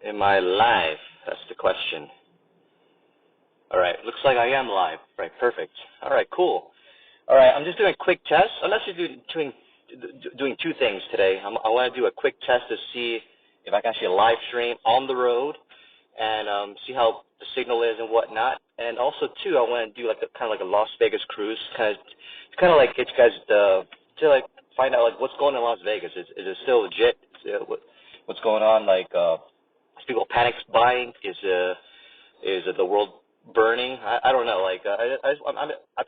Am I live? That's the question. All right, looks like I am live. Right, perfect. All right, cool. All right, I'm just doing a quick test. I'm actually doing two things today. I want to do a quick test to see if I can actually live stream on the road and see how the signal is and whatnot. And also, too, I want to do like kind of like a Las Vegas cruise. It's kind of like get you guys to like find out like what's going on in Las Vegas. Is it still legit? What's going on? Like, is people panic buying? Is the world burning? I don't know. Like, I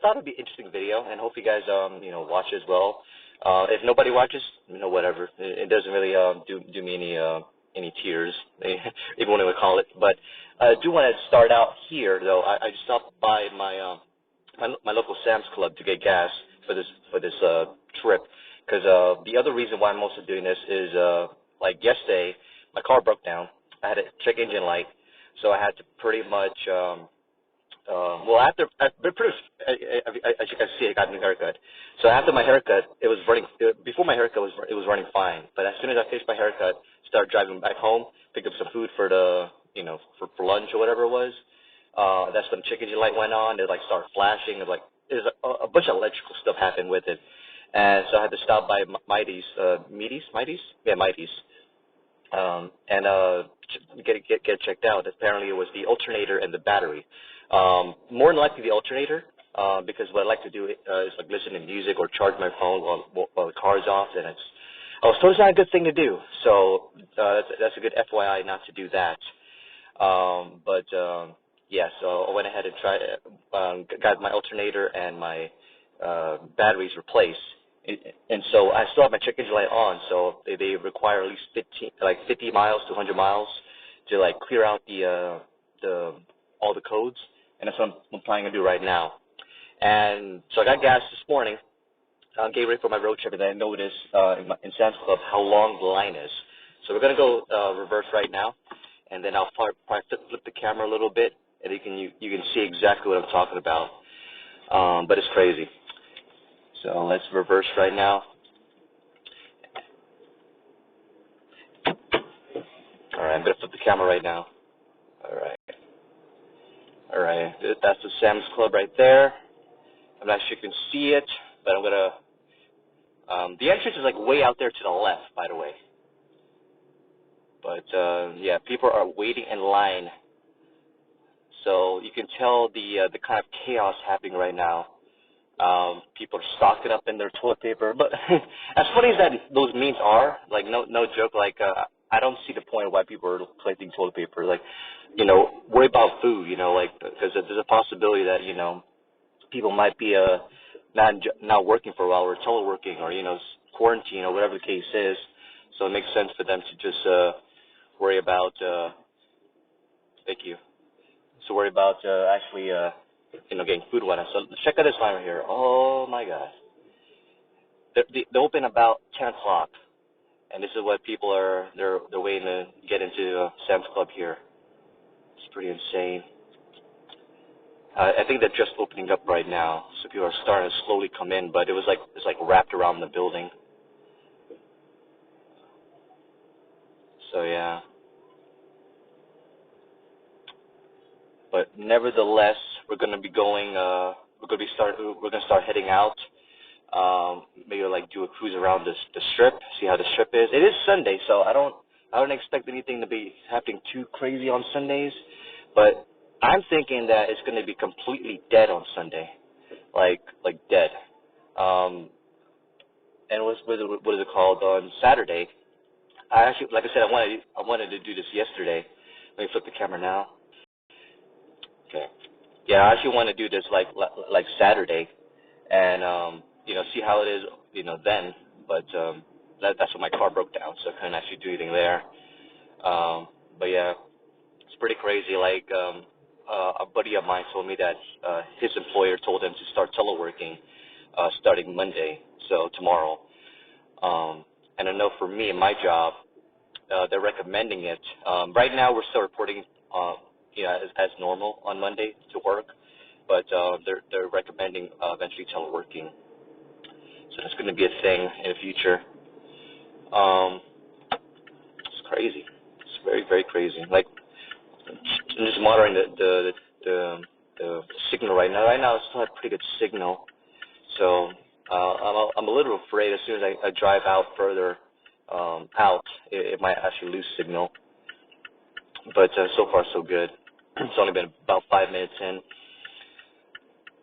thought it'd be an interesting video, and hope you guys watch as well. If nobody watches, whatever. It doesn't really do me any tears, even when I would call it. But I do want to start out here, though. I just stopped by my local Sam's Club to get gas for this trip, because the other reason why I'm also doing this is like yesterday, my car broke down. I had a check engine light, so I had to pretty much as you can see, I got a new haircut. So after my haircut, it was running. Before my haircut, it was running fine. But as soon as I finished my haircut, started driving back home, picked up some food for for lunch or whatever it was. That's when the check engine light went on. It like started flashing. There's a bunch of electrical stuff happened with it, and so I had to stop by Mighty's, and get it checked out. Apparently, it was the alternator and the battery. More than likely the alternator, because what I like to do is like listen to music or charge my phone while the car's off, and so it's not a good thing to do. So that's a good FYI not to do that. Yeah, so I went ahead and got my alternator and my batteries replaced. And so I still have my check engine light on, so they require at least 50 miles to 100 miles to like clear out all the codes, and that's what I'm planning to do right now. And so I got gas this morning, getting ready for my road trip, and then I noticed in Sam's Club how long the line is. So we're gonna go reverse right now, and then I'll probably flip the camera a little bit, and you can see exactly what I'm talking about. But it's crazy. So let's reverse right now. All right, I'm going to flip the camera right now. All right, that's the Sam's Club right there. I'm not sure if you can see it, but I'm going to, the entrance is like way out there to the left, by the way. But, yeah, people are waiting in line. So you can tell the kind of chaos happening right now. People are stocking up in their toilet paper, but as funny as that those memes are, like no joke, like I don't see the point why people are collecting toilet paper. Like, worry about food, like because there's a possibility that people might be not working for a while, or teleworking, or quarantine, or whatever the case is. So it makes sense for them to just worry about. Thank you. So worry about actually. Getting food and whatnot. So check out this line right here. Oh my God. They open about 10 o'clock, and this is what people they're waiting to get into Sam's Club here. It's pretty insane. I think they're just opening up right now, so people are starting to slowly come in. But it's like wrapped around the building. So yeah. But nevertheless, we're going to be going. We're going to start heading out. Maybe like do a cruise around the strip, see how the strip is. It is Sunday, so I don't expect anything to be happening too crazy on Sundays. But I'm thinking that it's going to be completely dead on Sunday, like dead. And what is it called on Saturday? I actually, like I said, I wanted to do this yesterday. Let me flip the camera now. Okay. Yeah, I actually want to do this like Saturday, and see how it is, then. But that's when my car broke down, so I couldn't actually do anything there. But yeah, it's pretty crazy. Like a buddy of mine told me that his employer told him to start teleworking starting Monday, so tomorrow. And I know for me and my job, they're recommending it. Right now, we're still reporting. As normal on Monday to work, but they're recommending eventually teleworking. So that's going to be a thing in the future. It's crazy. It's very very crazy. Like, I'm just monitoring the signal right now. Right now, it's still a pretty good signal. So I'm a little afraid as soon as I drive out further out, it might actually lose signal. But so far so good. It's only been about 5 minutes in.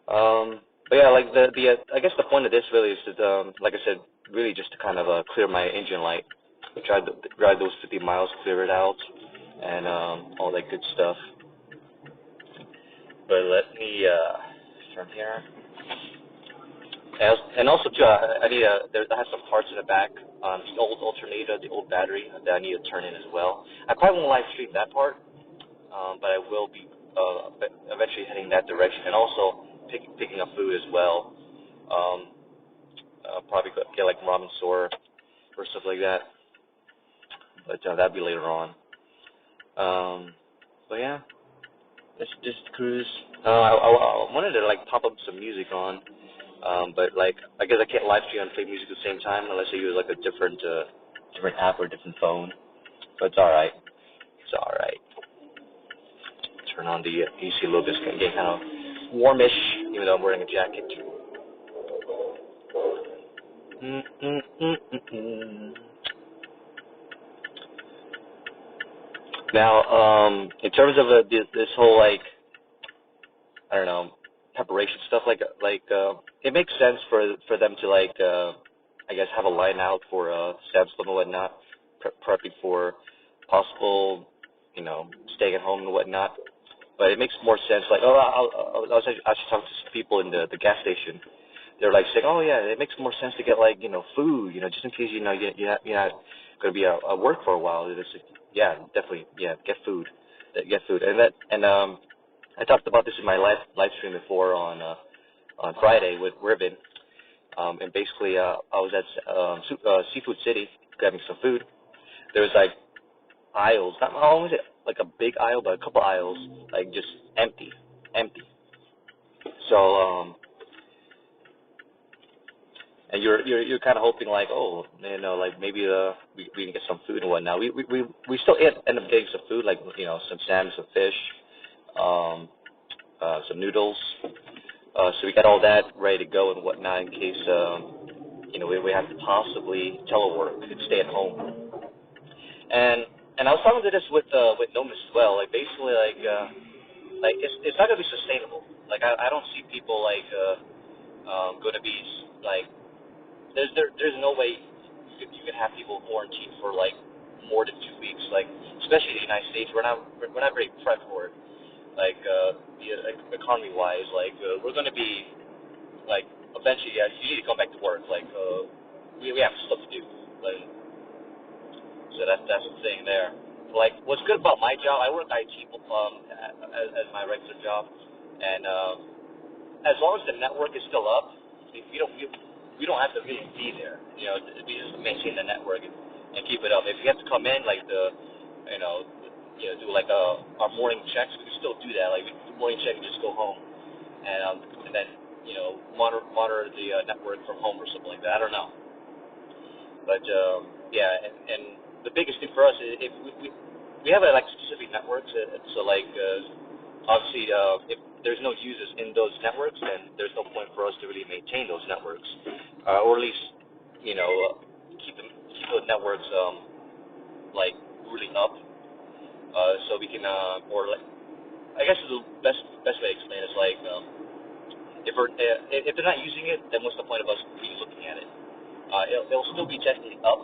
But yeah, like I guess the point of this really is to, like I said, really just to kind of clear my engine light, drive those 50 miles, clear it out, and all that good stuff. But let me turn here. And also too, I need I have some parts in the back, the old alternator, the old battery that I need to turn in as well. I probably won't live stream that part, but I will be eventually heading that direction, and also picking up food as well. Probably get like ramen store or stuff like that, but that'll be later on. But yeah, just cruise. I wanted to like pop up some music on. But like, I guess I can't live stream and play music at the same time unless I use like a different app or a different phone. But it's all right. It's all right. Turn on the AC a little bit. It's getting kind of warmish, even though I'm wearing a jacket. Now, in terms of this whole like, I don't know, preparation stuff, like it makes sense for them to like, I guess have a line out for Sam's Club and whatnot, prepping for possible, staying at home and whatnot. But it makes more sense. Like, I was actually talking to some people in the gas station. They're like saying, oh yeah, it makes more sense to get like food, just in case you're not going to be at work for a while. It's like, yeah, definitely, yeah, get food, and I talked about this in my live stream before on Friday with Ribbon, and basically I was at Seafood City grabbing some food. There was like aisles, not always like a big aisle, but a couple aisles like just empty. So and you're kind of hoping like, oh, like maybe we can get some food and whatnot. We still end up getting some food, like some salmon, some fish, some noodles. So we got all that ready to go and whatnot in case we have to possibly telework and stay at home. And I was talking to this with Nomis as well. Like basically like it's not gonna be sustainable. Like I don't see people like going to be like there's no way you can have people quarantined for like more than 2 weeks. Like especially in the United States, we're not very prepped for it. Like economy wise, like we're gonna be like eventually, yeah, you need to come back to work. Like we have stuff to do. Like so that's the thing there. Like what's good about my job, I work IT as my regular job, and as long as the network is still up, we don't have to really be there. We just maintain the network and keep it up. If you have to come in, like do like our morning checks, we can still do that. Like we do morning check and just go home, and then monitor the network from home or something like that. I don't know, but yeah, and the biggest thing for us is if we have like specific networks, so like obviously if there's no users in those networks, then there's no point for us to really maintain those networks, or at least keep those networks like really up, so we can or like I guess the best way to explain it is like if they're not using it, then what's the point of us really looking at it? It'll still be technically up,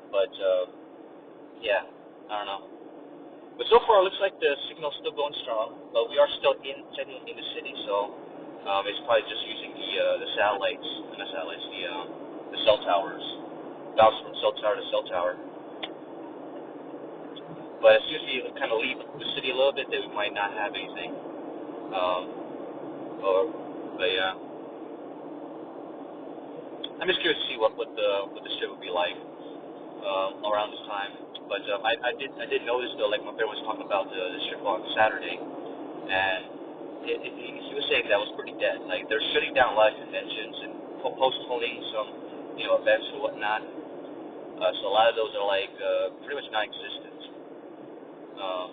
but yeah, I don't know. But so far, it looks like the signal's still going strong. But we are still technically in the city, so it's probably just using the satellites, not satellites, the cell towers, bounce from cell tower to cell tower. But as soon as we kind of leave the city a little bit, then we might not have anything. But yeah, I'm just curious to see what the show would be like around this time. But I did notice though, like my friend was talking about the strip on Saturday, and he was saying that was pretty dead. Like they're shutting down a lot of conventions and postponing some events and whatnot. So a lot of those are like pretty much non-existent. Um,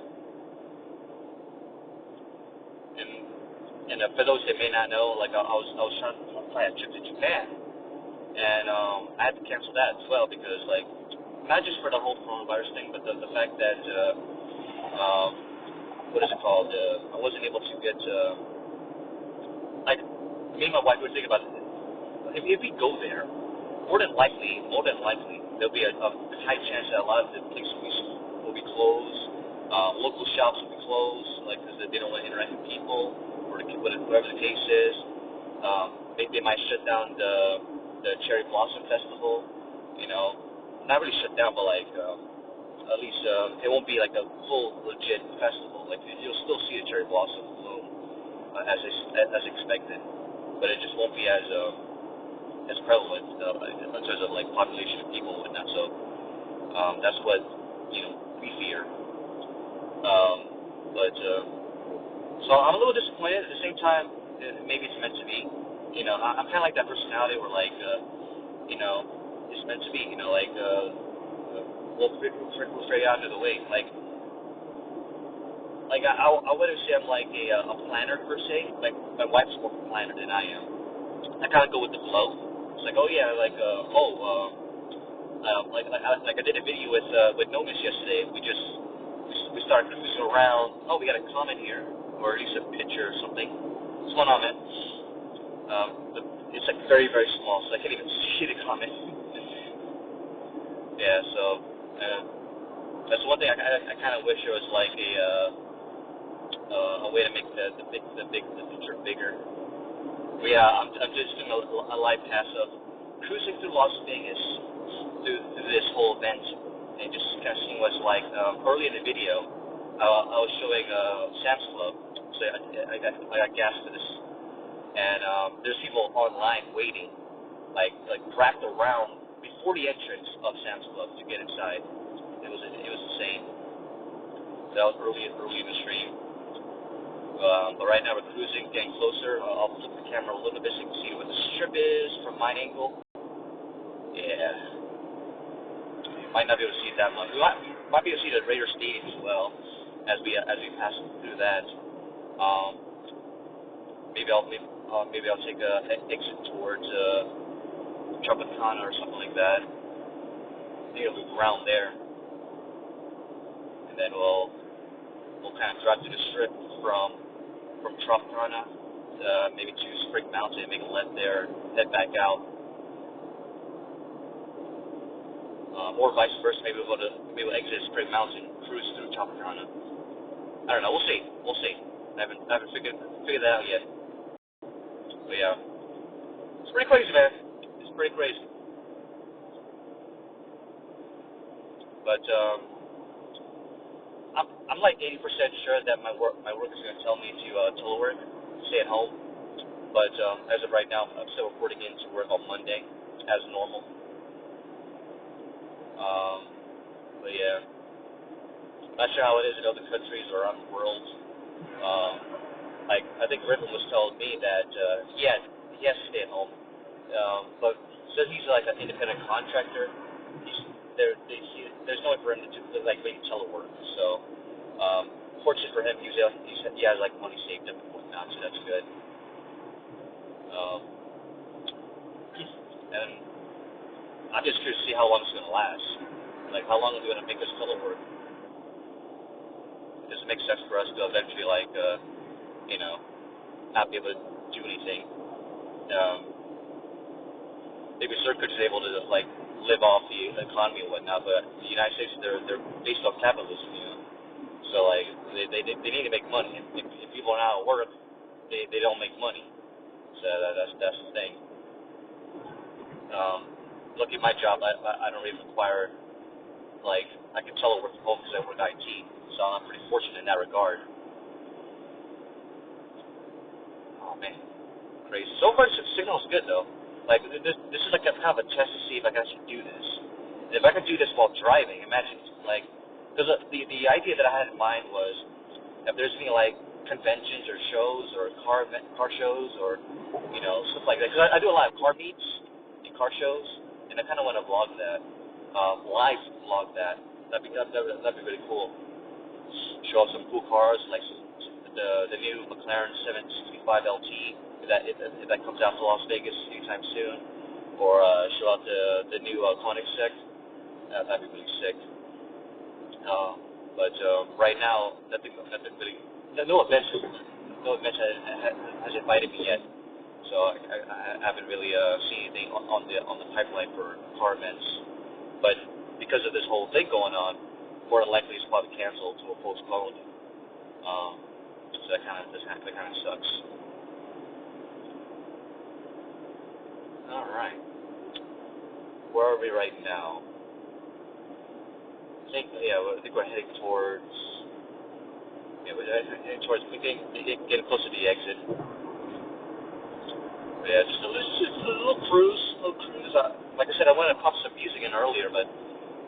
and for those that may not know, like I was trying to plan a trip to Japan, and I had to cancel that as well because like not just for the whole coronavirus thing, but the fact that um, what is it called? I wasn't able to get like me and my wife were thinking about it. If we go there, more than likely, there'll be a high chance that a lot of the places will be closed. Local shops will be closed, like because they don't want to interact with people, or whatever the case is. They might shut down the Cherry Blossom Festival. You know, not really shut down, but like at least it won't be like a full legit festival. Like you'll still see the cherry blossom bloom as expected, but it just won't be as prevalent in terms of like population of people and whatnot. So that's what we fear. But so I'm a little disappointed. At the same time, maybe it's meant to be. I'm kind of like that personality where like it's meant to be. We'll figure out another way. Like I wouldn't say I'm like a planner per se. Like my wife's more of a planner than I am. I kind of go with the flow. It's like, oh yeah, like like I did a video with Nomis yesterday. We started cruising around. Oh, we got a comment here, or at least a picture or something. What's going on, man? It's like very very small, so I can't even see the comment. Yeah, so that's one thing I kind of wish there was like a way to make the picture bigger. But yeah, I'm just doing a live cast of cruising through Las Vegas through this whole event and just kind of seeing what's like. Early in the video, I was showing Sam's Club, so I got gas for this, and there's people online waiting, like wrapped around before the entrance of Sam's Club to get inside. It was insane. That was early in the stream. But right now we're cruising, getting closer. I'll flip the camera a little bit so you can see what the strip is from my angle. Yeah. You might not be able to see it that much. We might be able to see the Raider Stadium as well as we pass through that. Maybe I'll take a exit towards Tropicana or something like that. Maybe I'll loop around there, and then we'll kind of drive through the strip from Tropicana maybe to Spring Mountain, make a left there, head back out, or vice versa. Maybe we'll exit Spring Mountain, cruise through Tropicana. I don't know. We'll see. I haven't figured that out yet. But yeah, it's pretty crazy, man. It's pretty crazy. But I'm like 80% sure that my work is going to tell me to telework, stay at home. But as of right now, I'm still reporting in to work on Monday as normal. But yeah, not sure how it is in other countries or around the world. Like I think Griffin was telling me that he has to stay at home, but since he's like an independent contractor, there's no way for him to like make telework. So fortunate for him, he has like money saved up and whatnot, so that's good. And I'm just curious to see how long it's going to last. Like, how long are they going to make us telework? Does it make sense for us to eventually, like, not be able to do anything? Maybe certain countries are able to, like, live off the economy and whatnot, but the United States, they're based off capitalism, So, like, they need to make money. If people are out of work, they don't make money. So that's the thing. Look at my job. I don't really require, like, I can telework from home because I work IT, so I'm pretty fortunate in that regard. Oh man, crazy. So far, the signal's good though. Like this is like a kind of a test to see if I can actually do this. And if I could do this while driving, imagine like, because the idea that I had in mind was if there's any like conventions or shows or car shows or stuff like that. Because I do a lot of car meets and car shows, and I kind of want to vlog that. live vlog that. That'd be really cool. Show off some cool cars like the new McLaren 765 LT if that comes out to Las Vegas anytime soon, or show out the new Koenigsegg. That'd be really sick. But right now, nothing really. No events has invited me yet. So I haven't really seen anything on the pipeline for car events. But because of this whole thing going on, more than likely it's probably canceled or postponed. So that kind of sucks. All right, where are we right now? I think we're heading towards. Yeah, we're heading towards. We're getting close to the exit. Yeah, just a little cruise. Like I said, I wanted to pop some music in earlier, but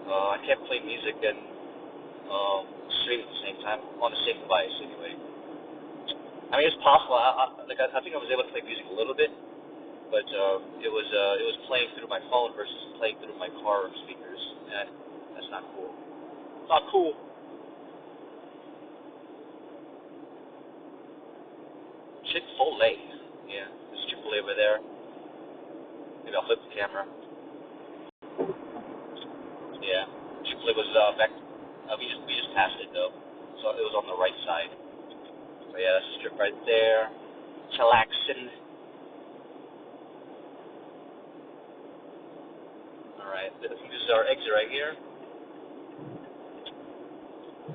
I can't play music and stream at the same time on the same device anyway. I mean, it's possible. I think I was able to play music a little bit, but it was playing through my phone versus playing through my car speakers. That's not cool. Not cool. Chick-fil-A. Yeah, there's Chick-fil-A over there. Maybe I'll flip the camera. Yeah, Chick-fil-A was back. We just passed it though, so it was on the right side. So yeah, that's a strip right there. Chillaxin. All right, this is our exit right here.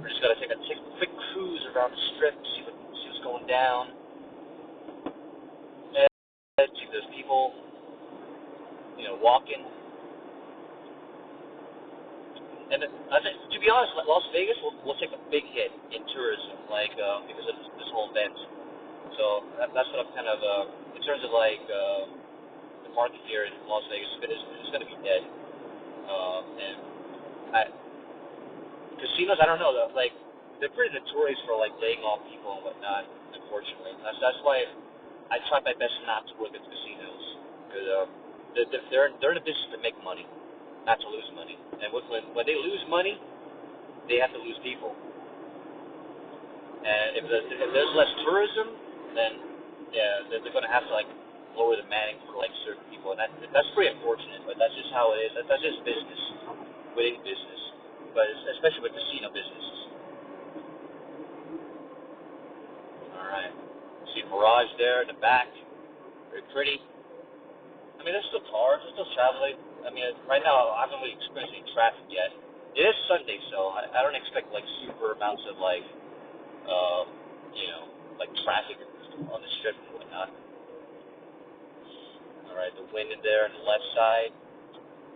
We're just gonna take a quick cruise around the strip, see what's going down. And see if there's people, walking. And I think, to be honest, Las Vegas will take a big hit in tourism, because of this whole event. So that's what I'm kind of, in terms of the market here in Las Vegas, it's going to be dead. And casinos, I don't know, they're pretty notorious for laying off people and whatnot. Unfortunately, that's why I try my best not to work at the casinos, because they're in a business to make money, not to lose money. And when they lose money, they have to lose people. And if there's less tourism, then yeah, they're going to have to lower the manning for certain people, and that's pretty unfortunate. But that's just how it is. That's just business, with any business, but especially with casino businesses. All right, see the Mirage there in the back, very pretty. I mean, there's still cars, there's still traveling. I mean, right now I haven't really experienced any traffic yet. It is Sunday, so I don't expect super amounts of traffic on the strip and whatnot. All right, the wind in there on the left side.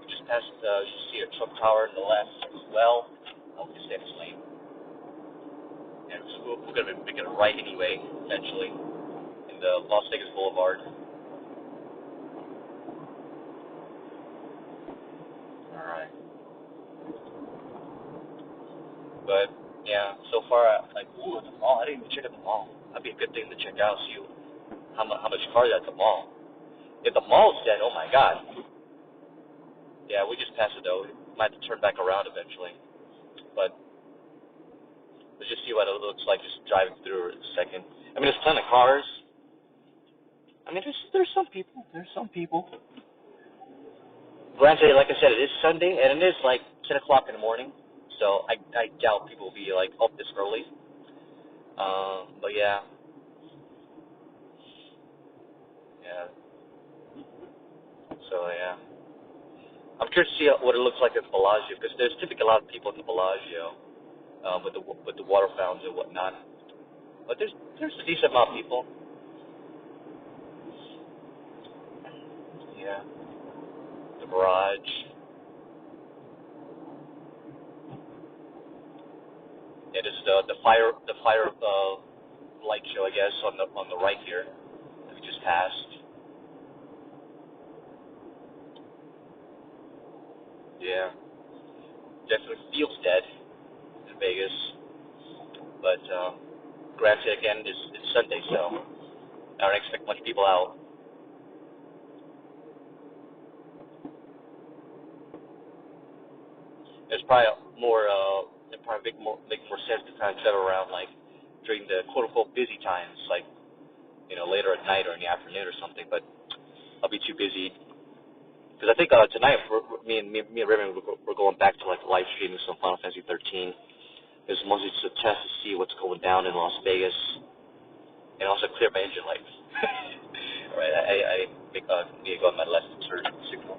We just passed. You see a Trump Tower on the left as well. I'll just stay in this lane. And we're going to be making a right anyway, eventually, in the Las Vegas Boulevard. All right. But yeah, so far, at the mall. I didn't even check out the mall. That'd be a good thing to check out. See how much cars at the mall. If the mall's dead, oh my God. Yeah, we just passed it though. We might have to turn back around eventually. But let's just see what it looks like just driving through in a second. I mean, there's plenty of cars. I mean, there's some people. There's some people. Granted, like I said, it is Sunday and it is 10 o'clock in the morning. So I doubt people will be up this early. But yeah. Yeah. So yeah. I'm curious to see what it looks like at the Bellagio, because there's typically a lot of people at the Bellagio with the water fountains and whatnot. But there's a decent amount of people. Yeah. The Mirage. It is the fire light show, I guess, on the right here that we just passed. Yeah. Definitely feels dead in Vegas. But granted, again, it's Sunday, so I don't expect much people out. it's probably more it probably make more sense to kind of travel around like during the quote unquote busy times, like later at night or in the afternoon or something. But I'll be too busy because I think tonight me and Raymond we're going back to like live streaming some Final Fantasy 13. It's mostly just a test to see what's going down in Las Vegas and also clear my engine lights. Right, I think need to go on my left turn signal.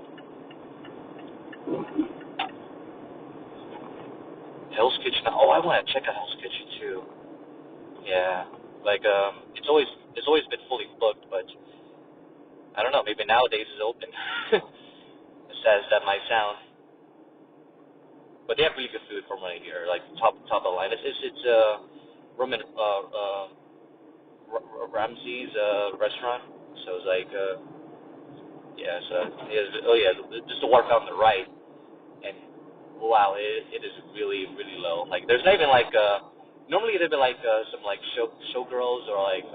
Hell's Kitchen. Oh, I want to check out Hell's Kitchen too. Yeah, like it's always been fully booked, but I don't know. Maybe nowadays it's open. As sad as that might sound, but they have really good food from right here, like top of the line. It's Roman Ramsey's restaurant. So it's like yeah, so just to walk down the right, and wow, it is really really low. Like there's not even like normally there'd be like some like showgirls or like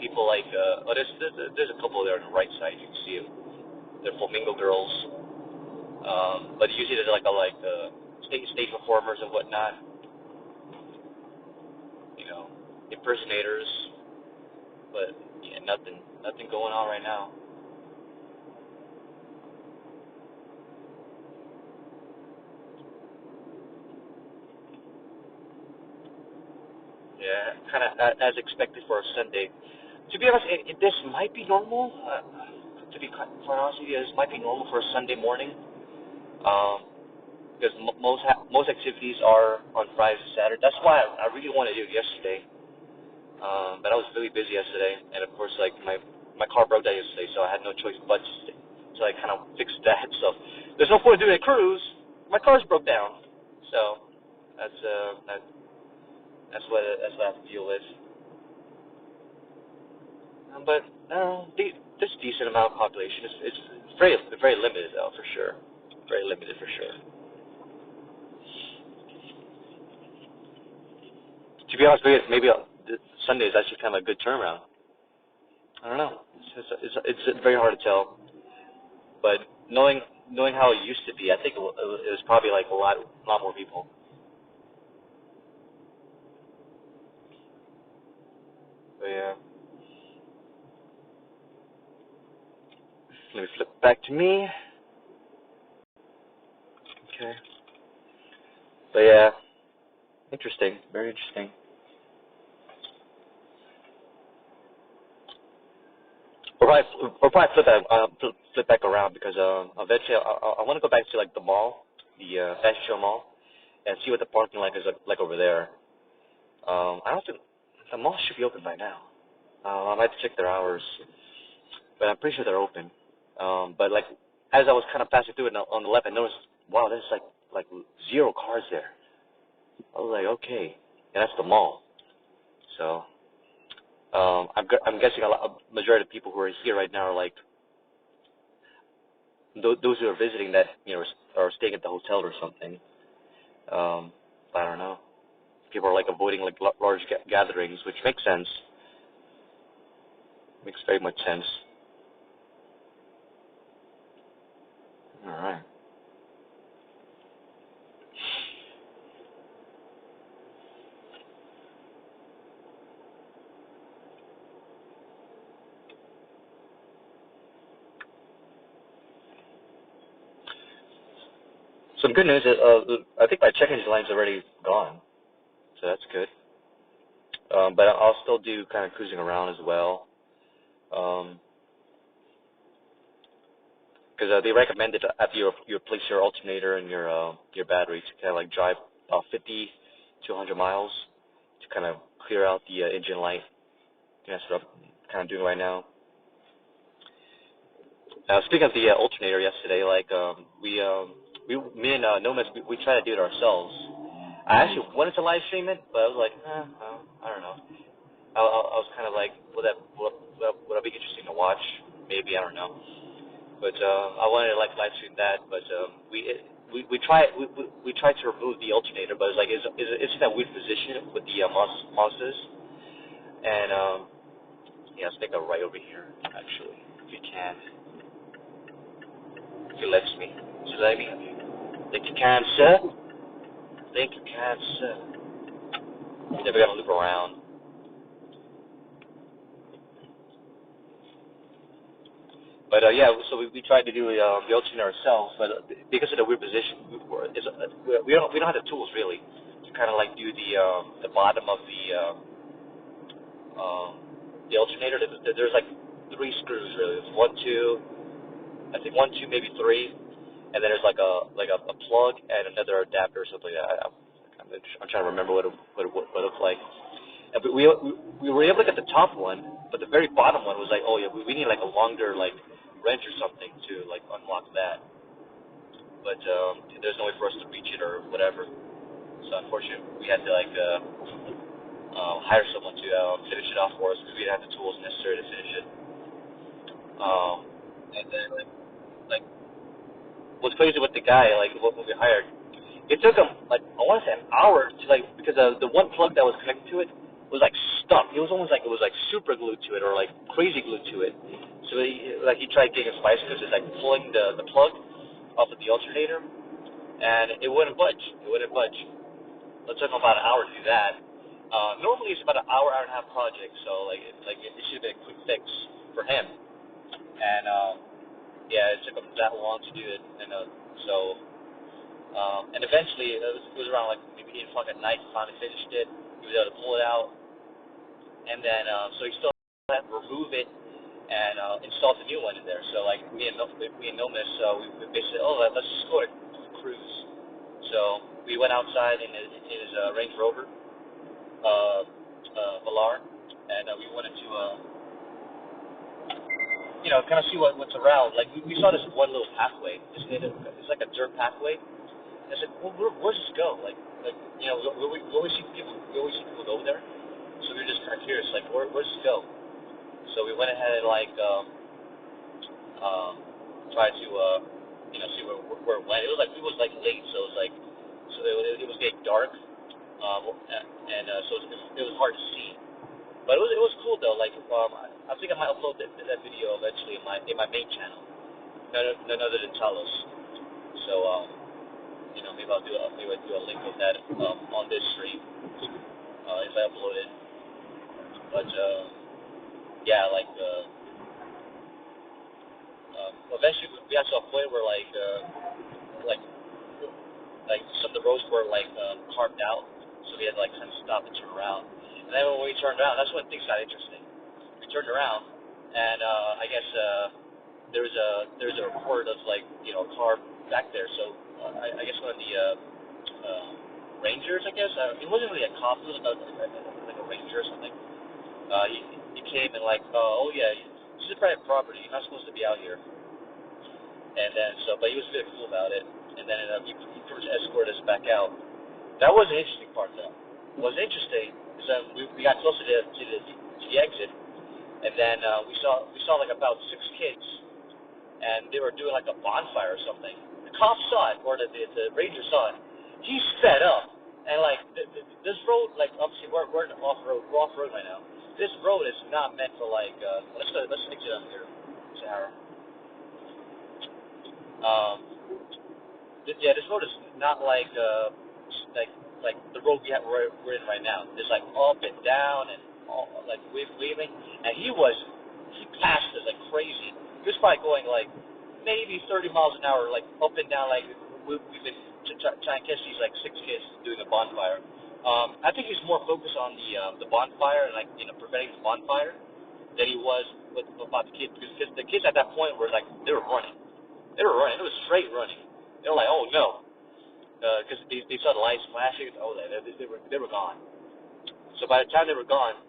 people like there's a couple there on the right side you can see them. They're flamingo girls, but usually there's like stage performers and whatnot, impersonators, but yeah, nothing going on right now. Yeah, kind of as expected for a Sunday. To be honest, this might be normal. To be quite honest with you, this might be normal for a Sunday morning. Because most activities are on Fridays and Saturdays. That's why I really wanted to do it yesterday. But I was really busy yesterday, and of course, like my car broke down yesterday, so I had no choice but to like kind of fix that. So there's no point doing a cruise. My car's broke down, so that's what I have to deal with. But there's a decent amount of population. It's very limited though, for sure. Very limited for sure. To be honest, maybe Sunday is actually kind of a good turnaround. I don't know. It's very hard to tell. But knowing how it used to be, I think it was probably like a lot more people. But yeah. Let me flip back to me. Okay. But yeah, interesting. Very interesting. Or probably flip back around because eventually I want to go back to like the mall, the Fashion Show Mall, and see what the parking lot is like over there. I don't think the mall should be open by now. I might have to check their hours, but I'm pretty sure they're open. But like as I was kind of passing through it on the left, I noticed, wow, there's like zero cars there. I was like, okay, and that's the mall. So I'm guessing a majority of people who are here right now are like those who are visiting that are staying at the hotel or something. I don't know. People are like avoiding like large gatherings, which makes sense. Makes very much sense. All right. Some good news is I think my check engine line's already gone, so that's good. But I'll still do kind of cruising around as well. Because they recommended after you replace your alternator and your battery to kind of like drive 50 to 100 miles to kind of clear out the engine light. That's what I'm kind of doing right now. Speaking of the alternator yesterday, like me and Nomads, we tried to do it ourselves. I actually wanted to live stream it, but I was like, I don't know. I was kind of like, would that be interesting to watch? Maybe, I don't know. But I wanted to like live stream that, but we tried to remove the alternator, but it's like it's in that weird position with the monsters, and yeah, let's make a right over here actually, if you can, if it lets me. Should I be? Thank you, Cancer. Thank you, Cancer. Never gotta loop around. But yeah, so we tried to do the alternator ourselves, but because of the weird position, we don't have the tools really to kind of like do the bottom of the alternator. There's like three screws really. There's one, two, I think one, two, maybe three, and then there's like a plug and another adapter or something like that. I'm trying to remember what it looks like. And we were able to get the top one, but the very bottom one was like, oh yeah, we need like a longer like wrench or something to like unlock that. But there's no way for us to reach it or whatever. So unfortunately, we had to like hire someone to finish it off for us because we didn't have the tools necessary to finish it. And then like what's crazy with the guy, like what we hired, it took him like I want to say an hour to like because the one plug that was connected to it was like stuck. It was almost like it was like super glued to it or like crazy glued to it. So he tried getting a spice because it's like pulling the plug off of the alternator, and it wouldn't budge. It wouldn't budge. It took him about an hour to do that. Normally it's about an hour and a half project, so like it should have been a quick fix for him. And yeah, it took him that long to do it, and and eventually it was around like maybe 8 o'clock at night. He finally finished it. He was able to pull it out, and then so he still had to remove it and installed a new one in there. So like me and Nomis, we basically let's just go to cruise. So we went outside in his Range Rover, Velar, and we wanted to kind of see what's around. Like we saw this one little pathway. It's like a dirt pathway. And I said, well, where's this go? Like we always see people go there. So we were just kind of curious, like where's this go? So we went ahead and like tried to see where it went. It was like late, so it was getting dark, so it was hard to see. But it was cool though. Like I think I might upload that video eventually in my main channel, none other than Talos. So maybe I'll do a link of that on this stream if I upload it. But yeah, like eventually we got to a point where like some of the roads were like carved out, so we had to like kind of stop and turn around. And then when we turned around, that's when things got interesting. We turned around, and I guess there was a report of like a car back there. So I guess one of the rangers, I guess it wasn't really a cop, it was like a ranger or something. He came and like, oh yeah, this is private property. You're not supposed to be out here. And then but he was really cool about it. And then he escorted us back out. That was an interesting part though. What was interesting is that we got closer to the exit, and then we saw like about 6 kids, and they were doing like a bonfire or something. The cop saw it, or the ranger saw it. He sped up, and like this road, like obviously we're in off road right now. This road is not meant for like let's exit up here, Sarah. This road is not like the road we're in right now. It's like up and down and all, like waving. And he passed us like crazy. He was probably going like maybe 30 miles an hour, like up and down. Like we've been trying to catch these like 6 kids doing a bonfire. I think he's more focused on the bonfire and like preventing the bonfire than he was about the kids, because the kids at that point were like they were running. It was straight running. They were like, oh no, because they saw the lights flashing. Oh, they were gone. So by the time they were gone,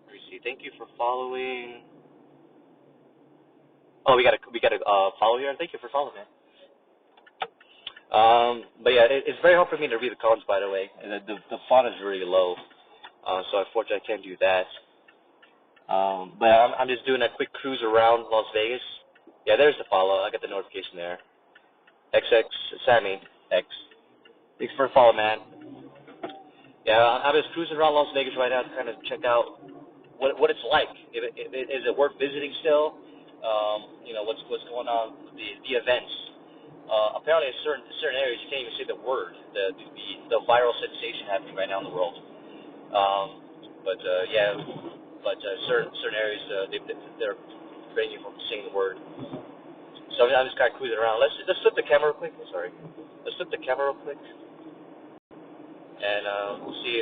let me see. Thank you for following. Oh, we got a follow here. Thank you for following, man. But yeah, it's very hard for me to read the comments, by the way. The font is really low, so unfortunately I can't do that. But I'm just doing a quick cruise around Las Vegas. Yeah, there's the follow. I got the notification there. XX Sammy X. Thanks for the follow, man. Yeah, I'm just cruising around Las Vegas right now to kind of check out what it's like. Is it worth visiting still? What's going on with the events. apparently in certain areas you can't even say the word, the viral sensation happening right now in the world. Yeah, but certain areas they're preventing you from saying the word. So I'm just kind of cruising around. Let's flip the camera real quick. Sorry, let's flip the camera real quick, and we'll see.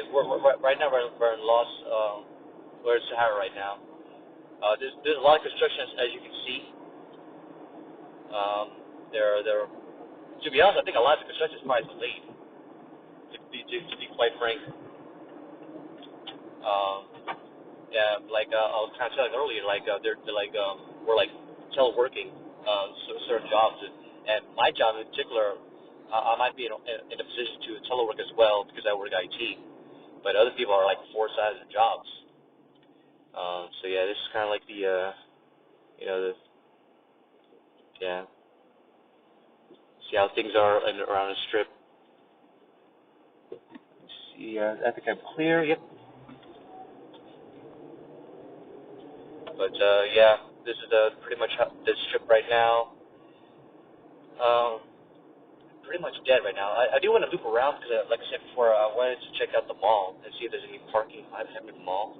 Right now we're in we're in Sahara right now. There's a lot of construction as you can see. There to be honest, I think a lot of the construction is probably delayed. To be quite frank. Yeah, like I was kind of telling earlier, like they're like we're like teleworking certain jobs, and my job in particular, I might be in a position to telework as well because I work IT, but other people are like forced out of their jobs. So yeah, this is kind of like the yeah. See how things are around the strip. Let's see, I think I'm clear. Yep. But yeah, this is pretty much the strip right now. Pretty much dead right now. I do want to loop around because, like I said before, I wanted to check out the mall and see if there's any parking happening at the mall.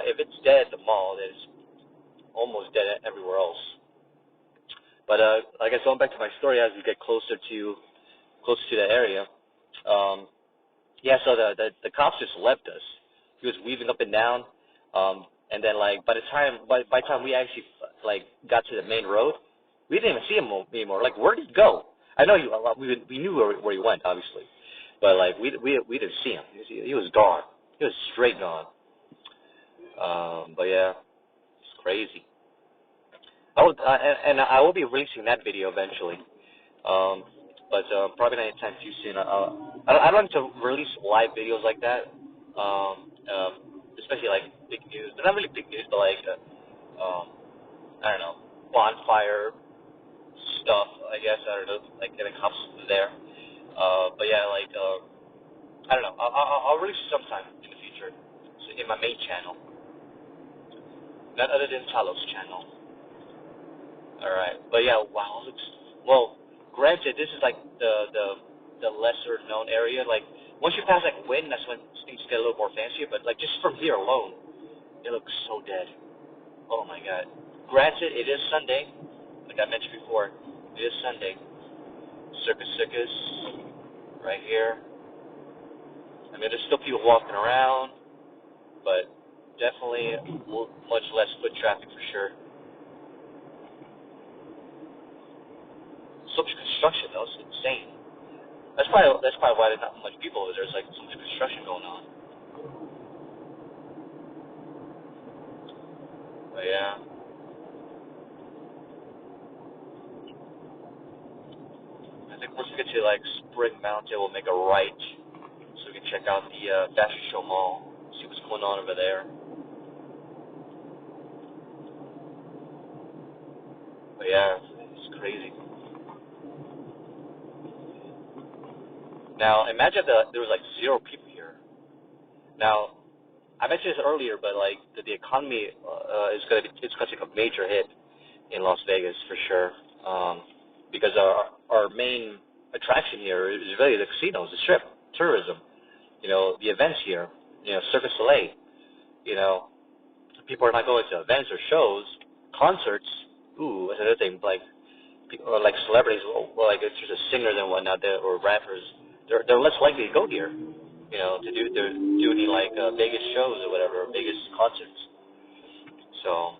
If it's dead at the mall, then it's almost dead everywhere else. But I guess going back to my story, as we get closer to that area, yeah. So the cops just left us. He was weaving up and down, and then like by the time we actually like got to the main road, we didn't even see him anymore. Like, where did he go? I know we knew where he went, obviously, but like we didn't see him. He was gone. He was straight gone. But yeah, it's crazy. I will be releasing that video eventually. But probably not anytime too soon. I don't like to release live videos like that. Especially like big news. They're not really big news, but like I don't know, bonfire stuff. I guess I don't know, like getting cops there. But yeah, like I don't know. I'll release it sometime in the future, so in my main channel, not other than Talos channel. All right, but yeah, wow, looks well. Granted, this is like the lesser known area. Like once you pass like Wynn, that's when things get a little more fancier. But like just from here alone, it looks so dead. Oh my god. Granted, it is Sunday, like I mentioned before. It is Sunday. Circus right here. I mean, there's still people walking around, but definitely much less foot traffic for sure. So much construction though, it's insane. That's probably why there's not much people over there. There's like so much construction going on. But yeah. I think once we get to like Spring Mountain, we'll make a right so we can check out the Fashion Show Mall, see what's going on over there. But yeah, it's crazy. Now imagine if there was like 0 people here. Now I mentioned this earlier, but like the economy is gonna take a major hit in Las Vegas for sure, because our main attraction here is really the casinos, the strip, tourism. You know, the events here. You know, Cirque du Soleil. You know, people are not going to events or shows, concerts. Ooh, that's another thing. Like, or like celebrities, or like it's just a singers and whatnot, or rappers. They're less likely to go here. You know, to do any like Vegas shows or whatever, or Vegas concerts. So,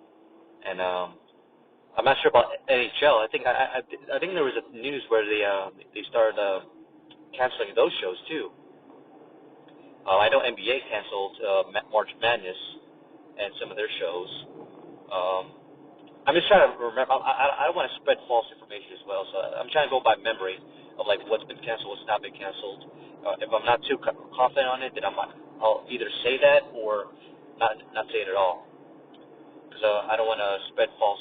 and I'm not sure about NHL. I think there was a news where they started canceling those shows too. I know NBA canceled March Madness and some of their shows. I'm just trying to remember. I don't want to spread false information as well, so I'm trying to go by memory of like what's been canceled, what's not been canceled. If I'm not too confident on it, then I'll either say that or not say it at all, because I don't want to spread false,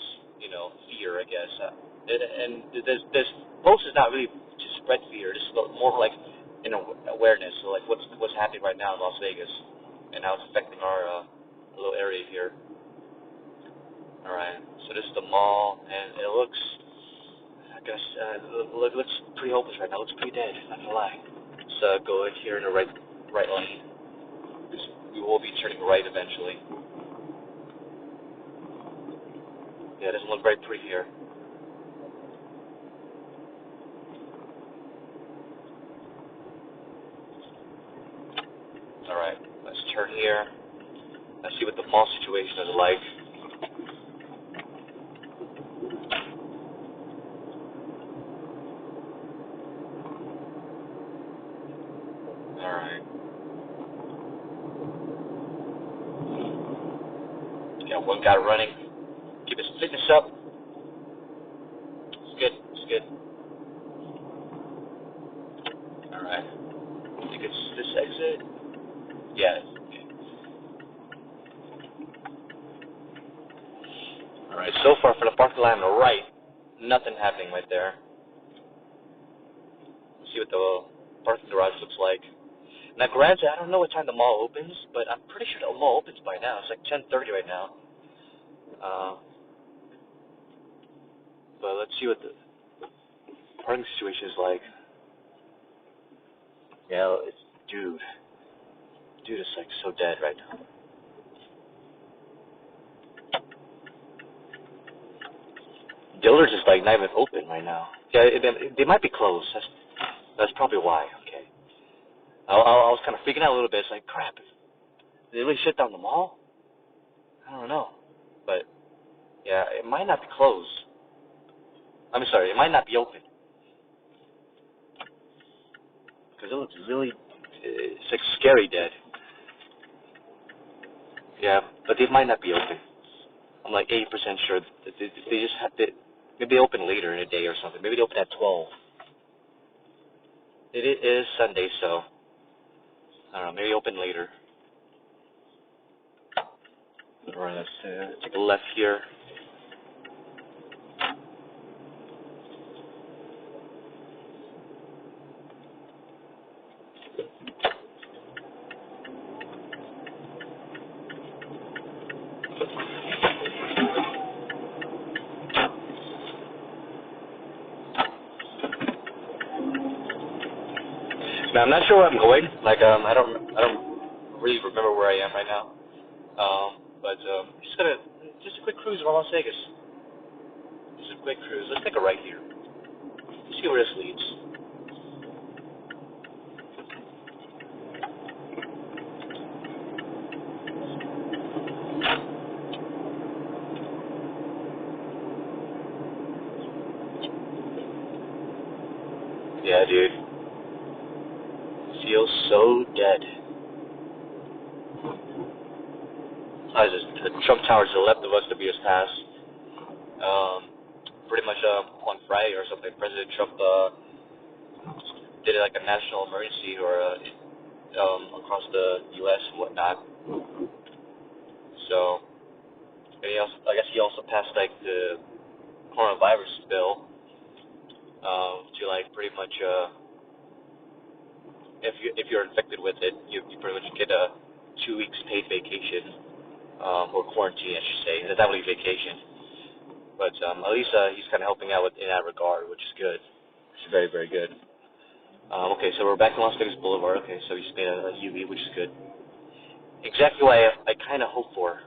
fear, I guess. And this post is not really to spread fear. It's more like awareness. So like what's happening right now in Las Vegas and how it's affecting our little area here. All right, so this is the mall, and it looks Guess looks pretty hopeless right now. Looks pretty dead. Not gonna lie. Let's go in here in the right lane. We will be turning right eventually. Yeah, it doesn't look very pretty here. All right, let's turn here. Let's see what the mall situation is like. All right. Got one guy running. Keep his fitness up. It's good. It's good. All right. I think it's this exit. Yeah. Okay. All right. So far for the parking lot on the right, nothing happening right there. Let's see what the parking garage looks like. Now, granted, I don't know what time the mall opens, but I'm pretty sure the mall opens by now. It's like 10:30 right now. But let's see what the parking situation is like. Yeah, dude, it's like so dead right now. Dillard's is like not even open right now. Yeah, they might be closed. That's probably why. Okay. I was kind of freaking out a little bit. It's like, crap, did they really shut down the mall? I don't know. But, yeah, it might not be closed. I'm sorry, it might not be open. Because it looks really, it's like scary dead. Yeah, but they might not be open. I'm like 80% sure that they just have to, maybe they open later in the day or something. Maybe they open at 12. It is Sunday, so, I don't know, maybe open later. Alright, let's take a left here. Now, I'm not sure where I'm going. Like, I don't really remember where I am right now. But just a quick cruise around Las Vegas. Just a quick cruise. Let's take a right here. See where this leads. Yeah, dude. Feels so dead. The Trump Tower to the left of us, the BS Pass. Pretty much on Friday or something, President Trump did like a national emergency or across the U.S. and whatnot. So, and I guess he also passed like the coronavirus bill to like pretty much if you're infected with it, you pretty much get a 2 weeks paid vacation or quarantine, I should say. It's not really vacation, but at least he's kind of helping out in that regard, which is good. It's very, very good. Okay, so we're back in Las Vegas Boulevard. Okay, so we just made a U-V, which is good. Exactly what I kind of hope for.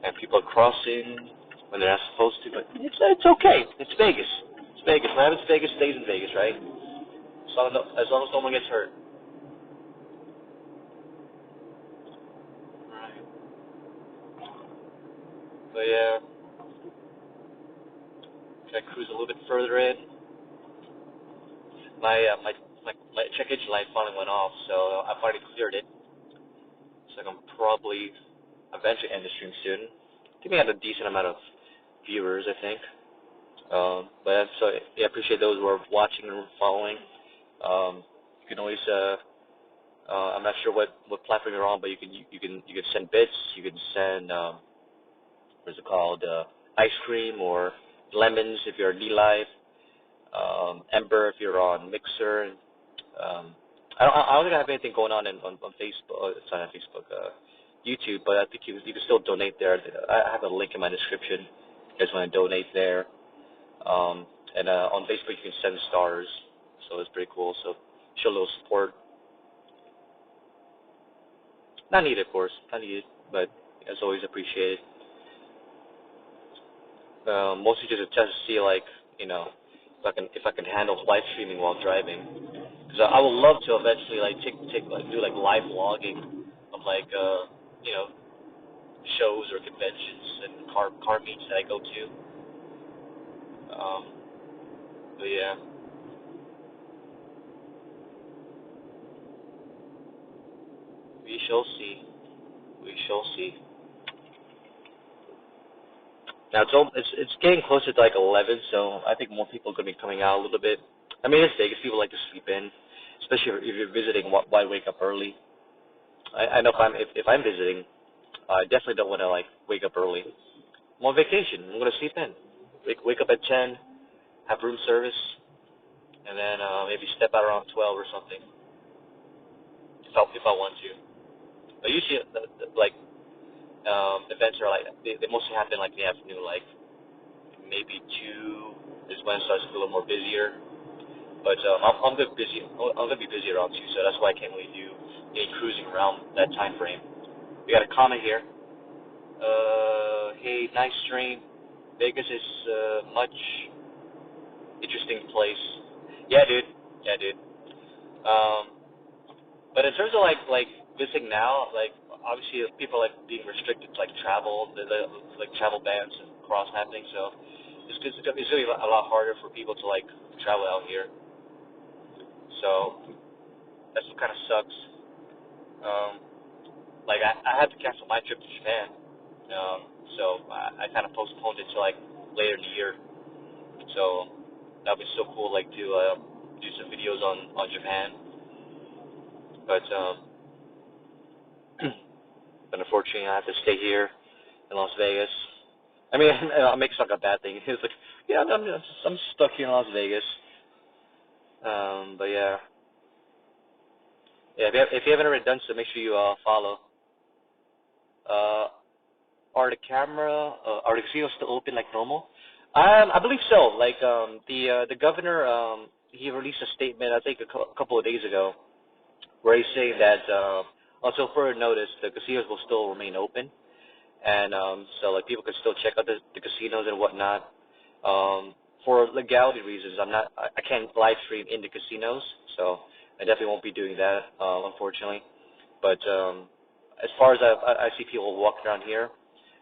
And people are crossing when they're not supposed to, but it's okay. It's Vegas. It's Vegas. What happens in Vegas stays in Vegas, right? As long as no one gets hurt. Right. But yeah, can I cruise a little bit further in? My check engine light finally went off, so I've already cleared it. So I can probably eventually end the stream soon. I think we had a decent amount of viewers, I think. But so yeah, I appreciate those who are watching and following. You can always I'm not sure what platform you're on, but you can send bits, you can send what's it called, ice cream or lemons if you're D Live, Ember if you're on Mixer. I don't think I have anything going on on Facebook. It's not on Facebook, YouTube, but I think you can still donate there. I have a link in my description You guys want to donate there. And on Facebook you can send stars, so it's pretty cool. So show a little support. Not needed, of course, not needed, but as always appreciated. Mostly just to test to see like if I can handle live streaming while driving, because I would love to eventually like do like live vlogging of like shows or conventions and car meets that I go to. But yeah. We shall see. We shall see. Now it's getting closer to like 11, so I think more people are gonna be coming out a little bit. I mean, it's Vegas. People like to sleep in, especially if you're visiting. Why wake up early? I know if I'm visiting, I definitely don't want to like wake up early. I'm on vacation. I'm gonna sleep in. Wake up at 10, have room service, and then maybe step out around 12 or something if I want to. But usually, like events are like they mostly happen like in the afternoon, like maybe 2 is when it starts to be a little more busier. But I'm gonna busy. I'm gonna be busy around 2, so that's why I can't really do any cruising around that time frame. We got a comment here. Hey, nice stream. Vegas is much interesting place. Yeah, dude. Yeah, dude. But in terms of like visiting now, like obviously people like being restricted to like travel, the like travel bans and cross happening. So it's gonna be a lot harder for people to like travel out here. So that's what kind of sucks. Um, like I had to cancel my trip to Japan. So I kind of postponed it to like later in the year. So that'd be so cool, like to do some videos on Japan. But but unfortunately, I have to stay here in Las Vegas. I mean, I'll make it like a bad thing. It's like, yeah, I'm stuck here in Las Vegas. But yeah, if you haven't already done so, make sure you follow. Are the casinos still open like normal? I believe so. Like the governor, he released a statement I think a couple of days ago, where he's saying that until further notice, the casinos will still remain open, and so like people can still check out the casinos and whatnot. For legality reasons, I can't live stream in the casinos, so I definitely won't be doing that, unfortunately. But as far as I see people walking around here,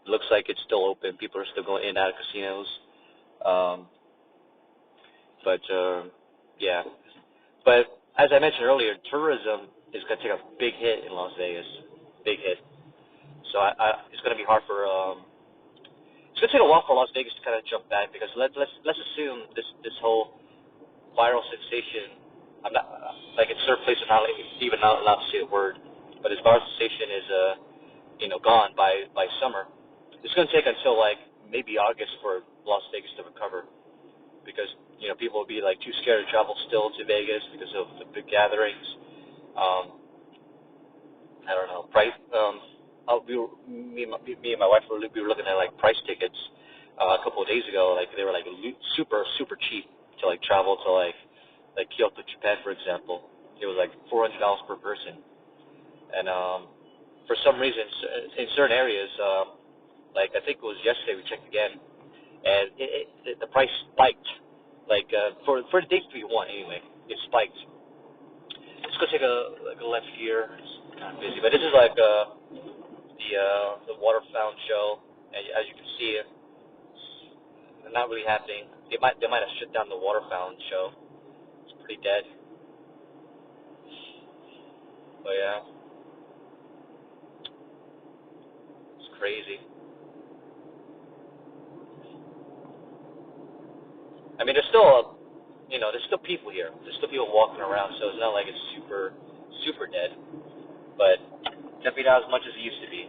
it looks like it's still open. People are still going in and out of casinos. Um, but yeah. But as I mentioned earlier, tourism is going to take a big hit in Las Vegas. Big hit. So it's going to be hard for it's going to take a while for Las Vegas to kind of jump back, because let's assume this whole viral sensation. I'm not like in certain places not even not allowed to say the word, but this viral sensation is gone by summer. It's going to take until like maybe August for Las Vegas to recover, because people will be like too scared to travel still to Vegas because of the big gatherings. I don't know. Price. Me and my wife we were looking at like price tickets a couple of days ago. Like they were like super cheap to like travel to like Kyoto, Japan, for example. It was like $400 per person, and for some reason in certain areas, like I think it was yesterday we checked again, and the price spiked. Like for the dates we want anyway, it spiked. Let's go take a left here. It's kind of busy, but this is like the water fountain show, and as you can see, it's not really happening. They might have shut down the water fountain show. It's pretty dead. But yeah, it's crazy. I mean, there's still people here. There's still people walking around, so it's not like it's super dead. But definitely not as much as it used to be.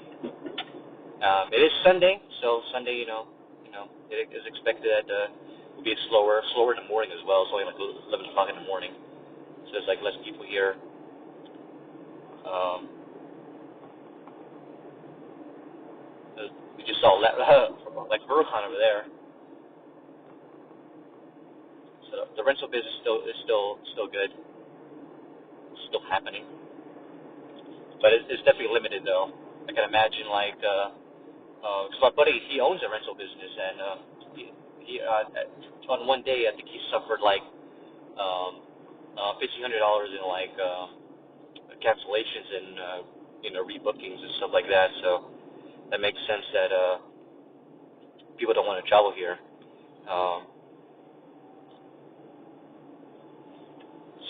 It is Sunday, so Sunday, it is expected that will be slower in the morning as well. It's only like 11 o'clock in the morning, so there's like less people here. Um, we just saw like Huracan over there. the rental business still good, still happening, but it's definitely limited though. I can imagine like because my buddy he owns a rental business and he on one day I think he suffered like $1,500 in like cancellations and rebookings and stuff like that. So that makes sense that people don't want to travel here.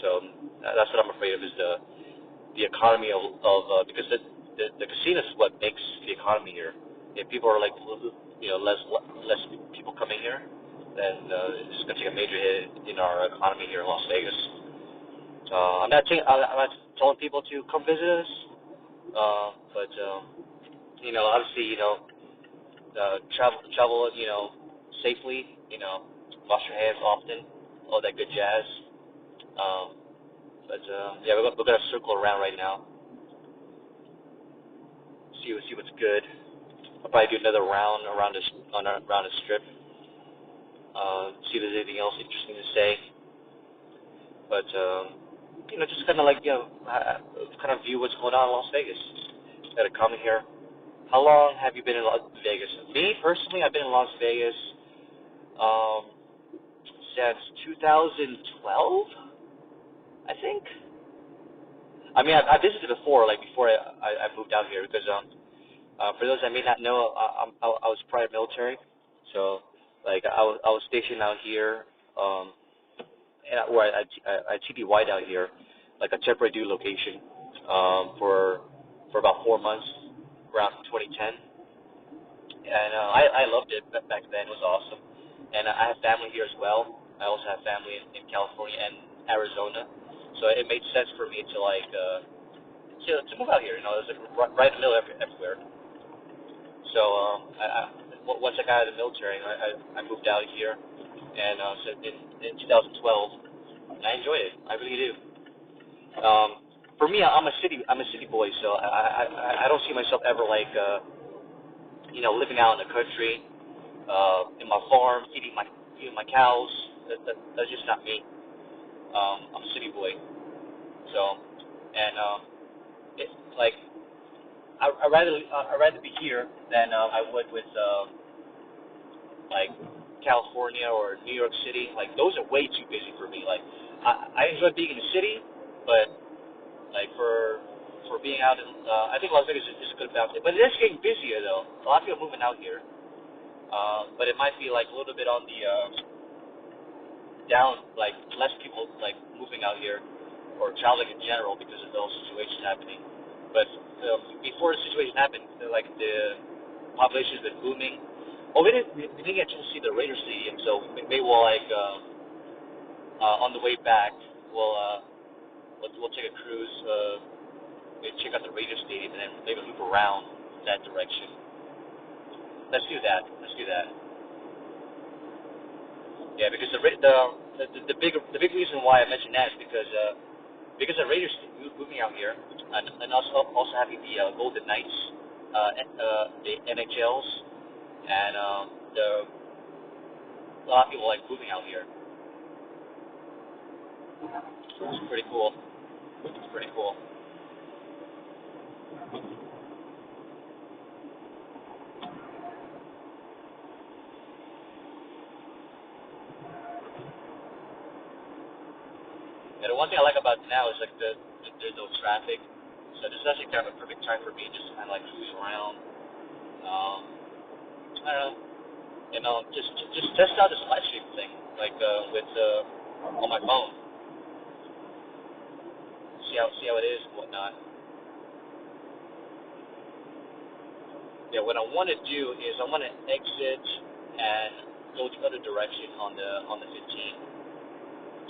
So that's what I'm afraid of is the economy of because the casino is what makes the economy here. If people are like less people coming here, then it's going to take a major hit in our economy here in Las Vegas. I'm not telling people to come visit us, but obviously travel safely, wash your hands often, all that good jazz. But yeah, we're gonna circle around right now, see what's good. I'll probably do another round around the strip, see if there's anything else interesting to say. But just kind of like kind of view what's going on in Las Vegas. Gotta come here. How long have you been in Las Vegas? Me personally, I've been in Las Vegas since 2012, I think. I mean, I visited before, like before I moved out here, because for those that may not know, I was prior military, so like I was stationed out here, where I TPY'd out here, like a temporary duty location, for about 4 months, around 2010, and I loved it back then. It was awesome, and I have family here as well. I also have family in California and Arizona, so it made sense for me to like to move out here. It was like right in the middle everywhere. So once I got out of the military, I moved out here, and so in 2012, and I enjoyed it. I really do. For me, I'm a city boy, so I don't see myself ever like living out in the country, in my farm, feeding my cows. That's just not me. I'm a city boy, so and it like I'd rather be here than I would with like California or New York City. Like those are way too busy for me. Like I enjoy being in the city, but like for being out in I think Las Vegas is a good balance. But it is getting busier though. A lot of people are moving out here, but it might be like a little bit on the down, like less people like moving out here or traveling in general because of those situations happening. But before the situation happened, like the population has been booming. Oh, we didn't get to see the Raiders Stadium, so maybe we'll like on the way back we'll take a cruise, maybe check out the Raiders Stadium, and then maybe loop around that direction. Let's do that. Yeah, because the big reason why I mentioned that is because the Raiders moving out here, and also having the Golden Knights, the NHLs, and a lot of people like moving out here. It's pretty cool. And the one thing I like about now is like there's no traffic, so this is actually kind of a perfect time for me just to kind of like cruise around. I don't know, just test out this live stream thing, like with on my phone, see how it is and whatnot. Yeah, what I want to do is I want to exit and go the other direction on the 15th.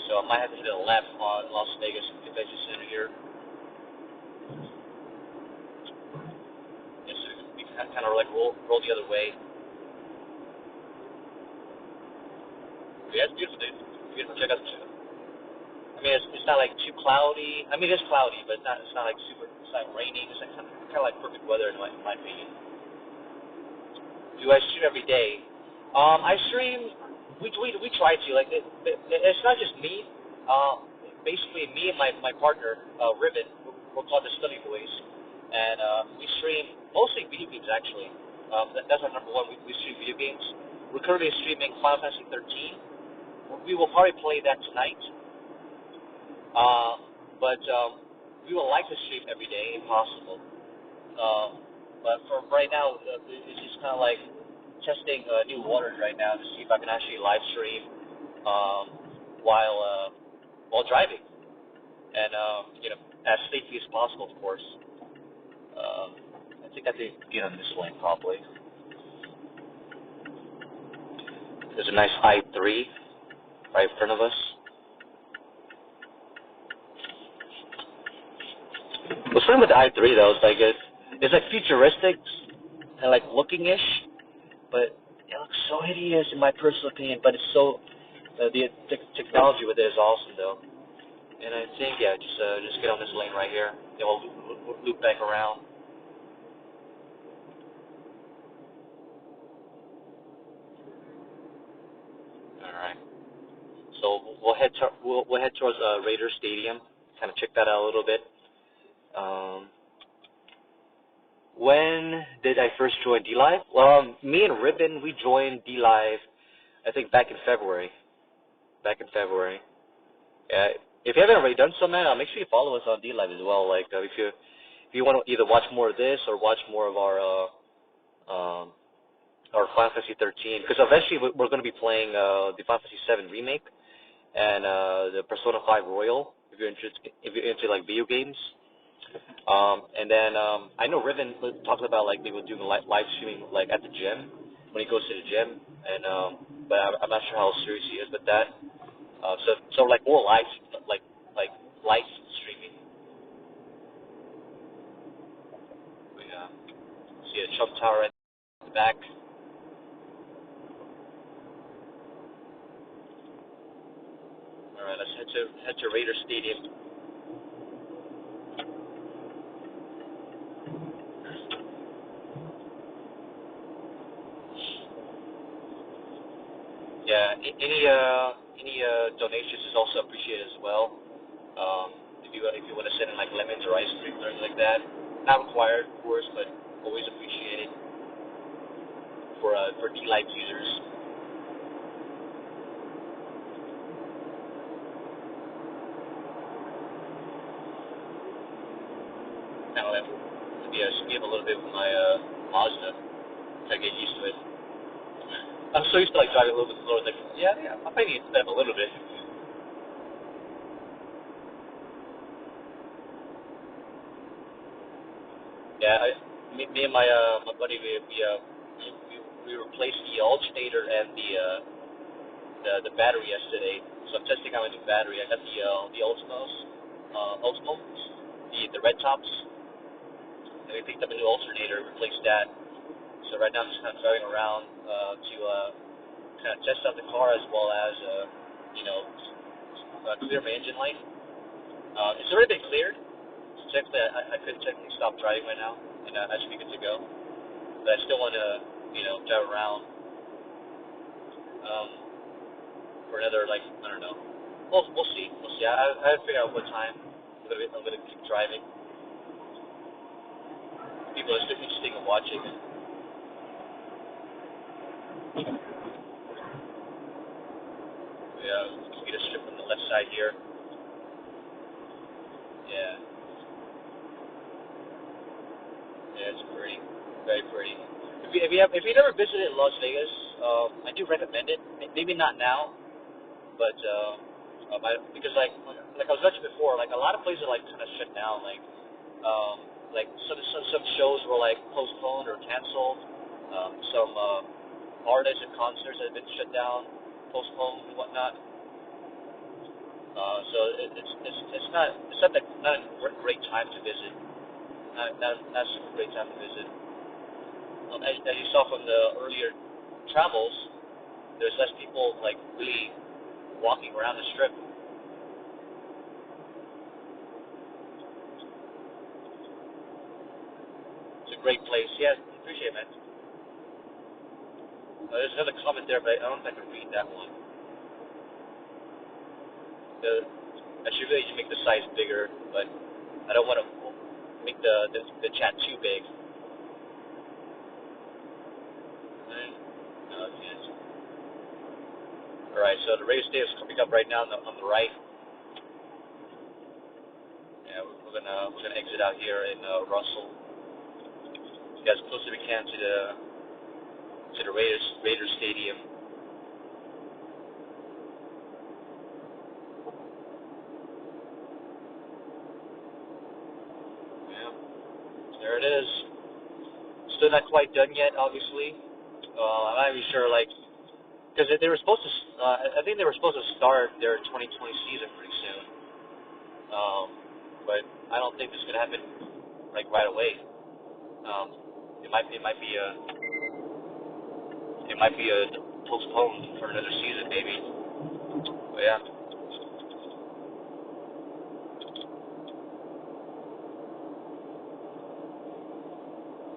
So I might have to hit a left on Las Vegas Convention Center here. Just so we can kind of like roll the other way. Yeah, it's beautiful, dude. Beautiful. Check out the show. I mean, it's not like too cloudy. I mean, it's cloudy, but it's not like super. It's not raining. It's like kind of like perfect weather in my opinion. Do I stream every day? I stream we try to it's not just me. Basically, me and my partner Ribbon, we're called the Study Boys, and we stream mostly video games actually. That's our number one. We stream video games. We're currently streaming Final Fantasy 13. We will probably play that tonight. But we would like to stream every day if possible. But for right now, it's just kind of like testing new waters right now to see if I can actually live stream um, while driving, and as safely as possible, of course. I think I did get on this lane probably. There's a nice I3 right in front of us. What's funny with the I3 though is like it's like futuristic and like looking-ish, but it looks so hideous in my personal opinion. But it's so the technology with it is awesome though. And I think just get on this lane right here. Then we'll loop back around. All right. So we'll head towards Raiders Stadium. Kind of check that out a little bit. When did I first join D-Live? Well, me and Ribbon, we joined D-Live, I think back in February. Yeah. If you haven't already done so, man, make sure you follow us on D-Live as well. Like, if you want to either watch more of this or watch more of our Final Fantasy 13, because eventually we're going to be playing the Final Fantasy 7 remake and the Persona 5 Royal. If you're into like video games. And then I know Riven talks about like maybe doing live streaming like at the gym when he goes to the gym, and but I'm not sure how serious he is with that. So like more like live streaming. We see a Trump Tower at the back. All right, let's head to Raider Stadium. Yeah, any donations is also appreciated as well. If you want to send in like lemons or ice cream or anything like that, not required, of course, but always appreciated for D-Live users. Now I have to speed up a little bit with my Mazda to get used to it. I'm so used to like driving a little bit slower. Like, yeah, I might need to step a little bit. Yeah, me and my buddy, we replaced the alternator and the battery yesterday. So I'm testing out a new battery. I got the Ultimos, the red tops, and we picked up a new alternator, replaced that. So right now I'm just kind of driving around to kind of test out the car as well as clear my engine light. It's already been cleared. Technically, I could technically stop driving right now, and I should be good to go. But I still want to, drive around um, for another, like, I don't know. We'll see. We'll see. I have to figure out what time I'm gonna keep driving. People are still interested in watching. Yeah, let's get a strip on the left side here. Yeah. Yeah, it's pretty, very pretty. If you never visited Las Vegas, I do recommend it. Maybe not now, but because like I was mentioning before, like a lot of places are like kind of shut down. Like some shows were like postponed or canceled. Some artists and concerts have been shut down, postponed and whatnot. So it's not a great time to visit. Not a super great time to visit. As you saw from the earlier travels, there's less people like really walking around the strip. It's a great place. Yeah, appreciate it, man. There's another comment there, but I don't think I can read that one. I should really make the size bigger, but I don't want to make the chat too big. Okay. Yes. All right, so the radio station is coming up right now on the right. Yeah, we're gonna exit out here in Russell. Get as close as we can to the Raiders Stadium. Yeah, there it is. Still not quite done yet, obviously. I'm not even sure, like, because they were supposed to. I think they were supposed to start their 2020 season pretty soon. But I don't think this is gonna happen like right away. Um, it might be a postponed for another season, maybe. But yeah,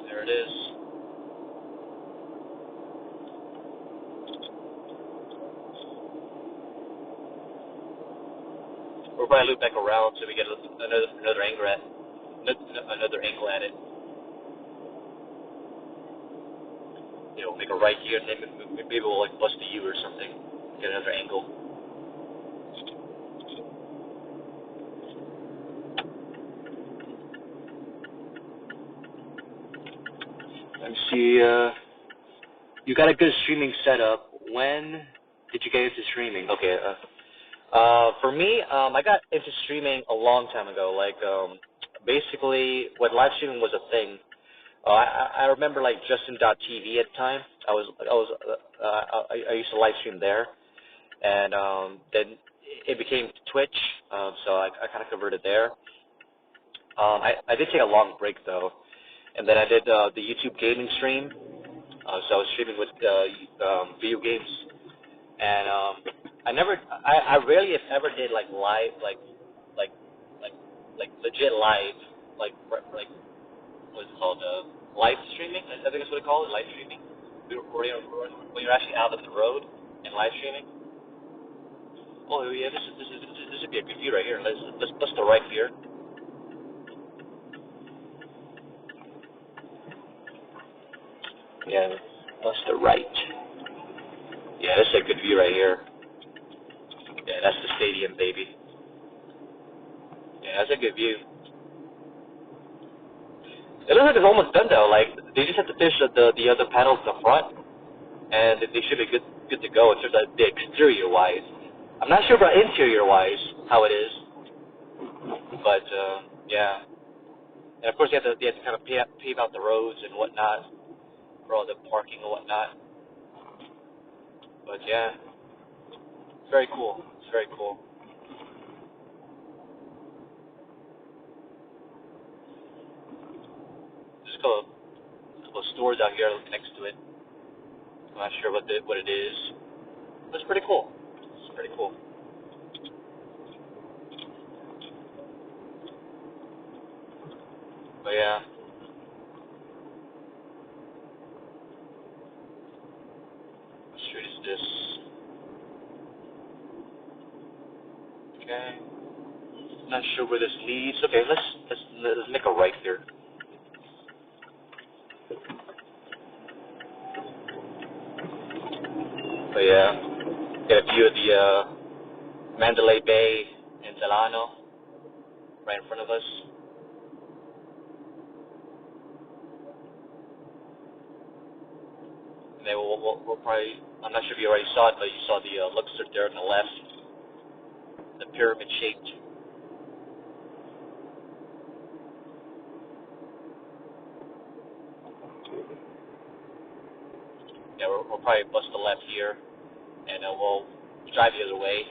there it is. We'll probably loop back around so we get another angle at it. You know, make a right here, and then maybe we'll like bust the U or something. Get another angle. Let me see. You got a good streaming setup. When did you get into streaming? Okay. For me, I got into streaming a long time ago. Like, basically, when live streaming was a thing. I remember like Justin.tv at the time. I used to live stream there, and then it became Twitch. So I kind of converted there. I did take a long break though, and then I did the YouTube gaming stream. So I was streaming with video games, and I rarely, if ever, did like live, like, like, like legit live, like what's it called, live streaming. I think that's what they call it, live streaming. When you're actually out on the road and live streaming. Oh yeah, this would be a good view right here. Let's bust the right here. Yeah, bust the right. Yeah, that's a good view right here. Yeah, that's the stadium, baby. Yeah, that's a good view. It looks like it's almost done though. Like they just have to finish the other panels in the front, and they should be good to go in terms of the exterior wise. I'm not sure about interior wise how it is, but yeah. And of course, you have to kind of pave out the roads and whatnot for all the parking and whatnot. But yeah, it's very cool. It's very cool. There's a couple of stores out here next to it. I'm not sure what it is. But it's pretty cool. It's pretty cool. But yeah, what street is this? Okay. Not sure where this leads. Okay, let's make a right here. But yeah, get a view of the Mandalay Bay and Delano right in front of us. And then we'll probably, I'm not sure if you already saw it, but you saw the Luxor there on the left, the pyramid shaped. Yeah, we'll probably bust the left here, and we'll drive the other way.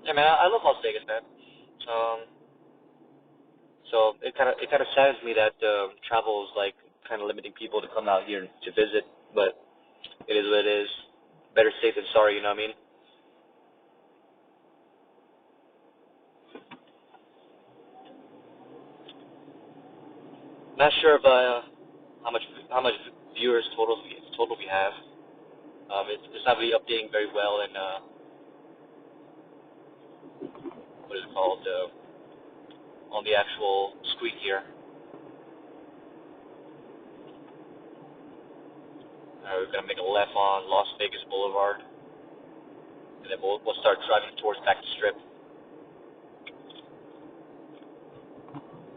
Yeah, man, I love Las Vegas, man. Um, so it kind of saddens me that travel is like kind of limiting people to come out here to visit, but it is what it is. Better safe than sorry, you know what I mean? Not sure of how much viewers total we have. It's not really updating very well, and what is it called on the actual screen here. We're gonna make a left on Las Vegas Boulevard, and then we'll start driving towards back to Strip.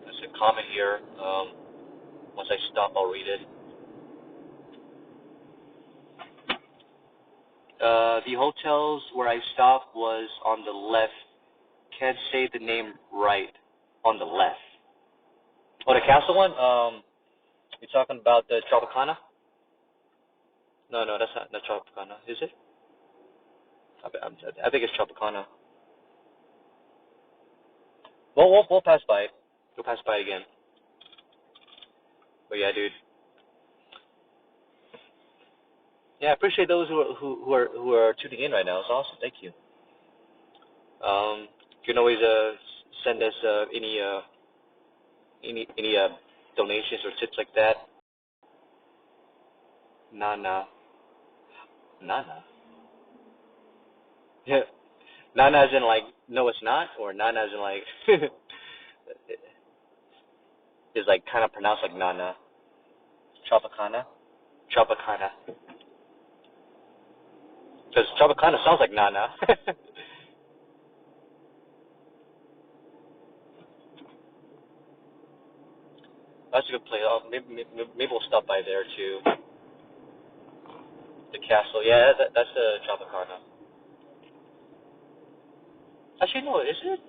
There's a comment here. Once I stop, I'll read it. The hotels where I stopped was on the left. Can't say the name right. On the left. Oh, the castle one? You're talking about the Tropicana? No, that's not Tropicana. Is it? I think it's Tropicana. Well, we'll pass by it. We'll pass by it again. But yeah, dude. Yeah, I appreciate those who are tuning in right now. It's awesome. Thank you. You can always send us any donations or tips like that. Nana. Yeah. Nana as in like no it's not, or Nana as in like is like kind of pronounced like Nana. Tropicana. Because Tropicana sounds like Nana. That's a good place. Oh, maybe we'll stop by there too. The castle. Yeah, that's the Tropicana. Actually, no, is it?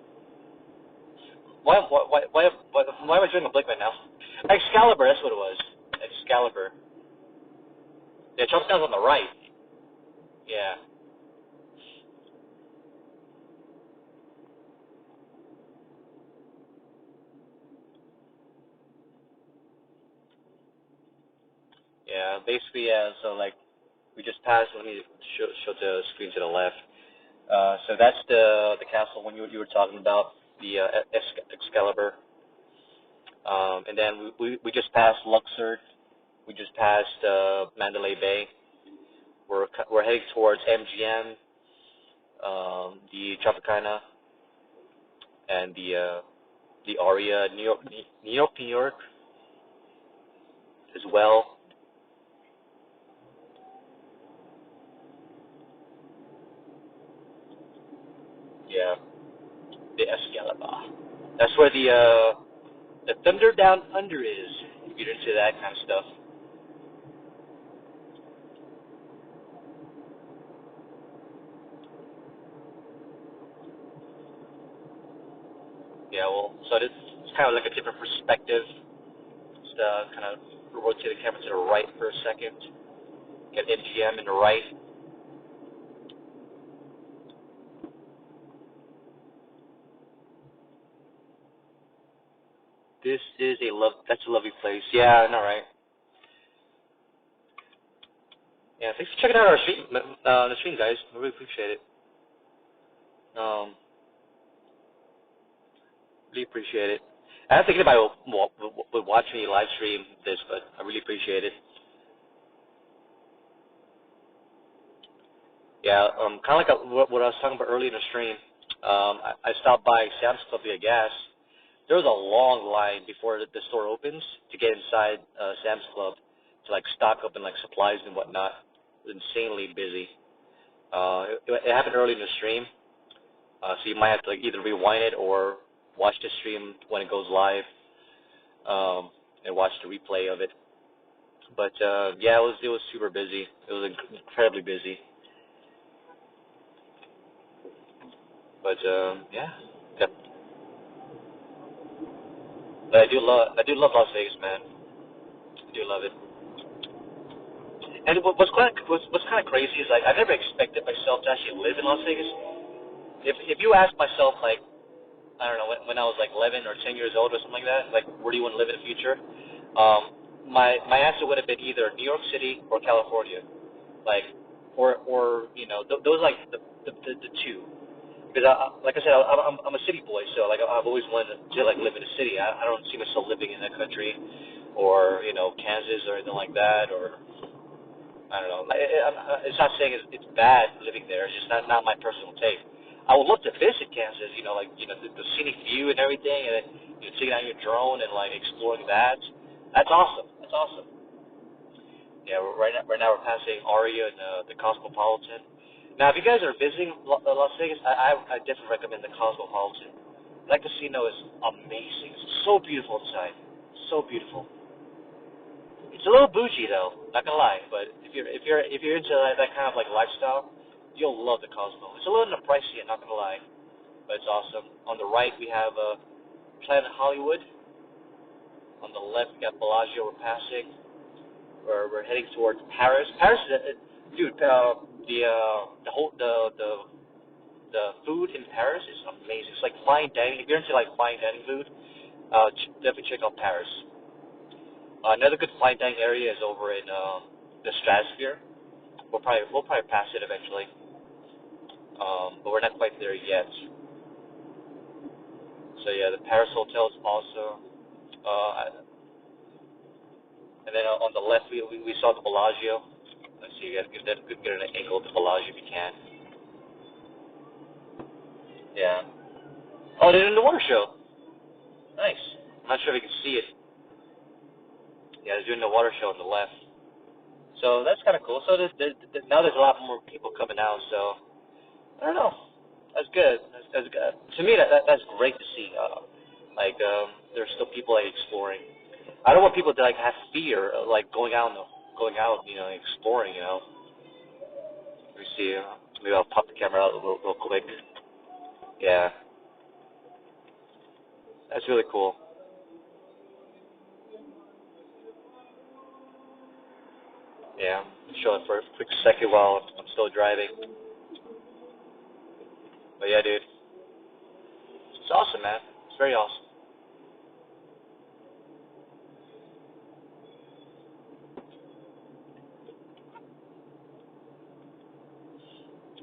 Why am I doing a blink right now? Excalibur, that's what it was. Excalibur. Yeah, Tropicana's on the right. Yeah. Yeah, basically, yeah, so like, we just passed, let me show the screen to the left. So that's the castle when you were talking about, the Excalibur. And then we just passed Luxor. We just passed Mandalay Bay. We're heading towards MGM, the Tropicana, and the Aria, New York as well. Yeah, the Excalibur. That's where the Thunder Down Under is. If you're into that kind of stuff. Yeah, well, so it's kind of like a different perspective. Just kind of rotate the camera to the right for a second. Get MGM in the right. This is that's a lovely place. Yeah, I know, right? Yeah, thanks for checking out our stream, the stream, guys. I really appreciate it. Um, really appreciate it. I was thinking about watching me live stream this, but I really appreciate it. Yeah, kind of like what I was talking about earlier in the stream. I stopped by Sam's Club to get gas. There was a long line before the store opens to get inside Sam's Club to like stock up and like supplies and whatnot. It was insanely busy. It happened early in the stream, so you might have to like either rewind it or watch the stream when it goes live, and watch the replay of it. But yeah, it was super busy. It was incredibly busy. But yeah, yep. But I do love Las Vegas, man. I do love it. And what's kind of crazy is like I never expected myself to actually live in Las Vegas. If you ask myself like I don't know when I was like 11 or 10 years old or something like that, like where do you want to live in the future? My answer would have been either New York City or California, like or you know those like the two. Because like I said, I'm a city boy, so like I've always wanted to like live in a city. I don't see myself living in that country. or Kansas or anything like that, or I don't know. It's not saying it's bad living there. It's just not my personal take. I would love to visit Kansas. Like the scenic view and everything, and then taking out your drone and like exploring that. That's awesome. That's awesome. Yeah, right now we're passing Aria and the Cosmopolitan. Now, if you guys are visiting Las Vegas, I definitely recommend the Cosmopolitan. That casino is amazing. It's so beautiful inside. So beautiful. It's a little bougie though, not gonna lie. But if you're into that kind of like lifestyle, you'll love the Cosmo. It's a little pricey, not gonna lie, but it's awesome. On the right we have Planet Hollywood. On the left we got Bellagio. We're passing. We're heading towards Paris. Paris is, dude. The whole the food in Paris is amazing. It's like fine dining. If you're into like fine dining food, definitely check out Paris. Another good fine dining area is over in the Stratosphere. We'll probably pass it eventually, but we're not quite there yet. So yeah, the Paris hotel is awesome. And then on the left we saw the Bellagio. Let's see, you guys get an angle of the Bellagio if you can. Yeah. Oh, they're doing the water show. Nice. I'm not sure if you can see it. Yeah, they're doing the water show on the left. So that's kind of cool. So now there's a lot more people coming out. So I don't know. That's good. That's good. To me, that's great to see. There's still people like exploring. I don't want people to like have fear like going out, exploring. Let me see. Maybe I'll pop the camera out real quick. Yeah, that's really cool. Yeah, show it for a quick second while I'm still driving. But yeah, dude, it's awesome, man. It's very awesome.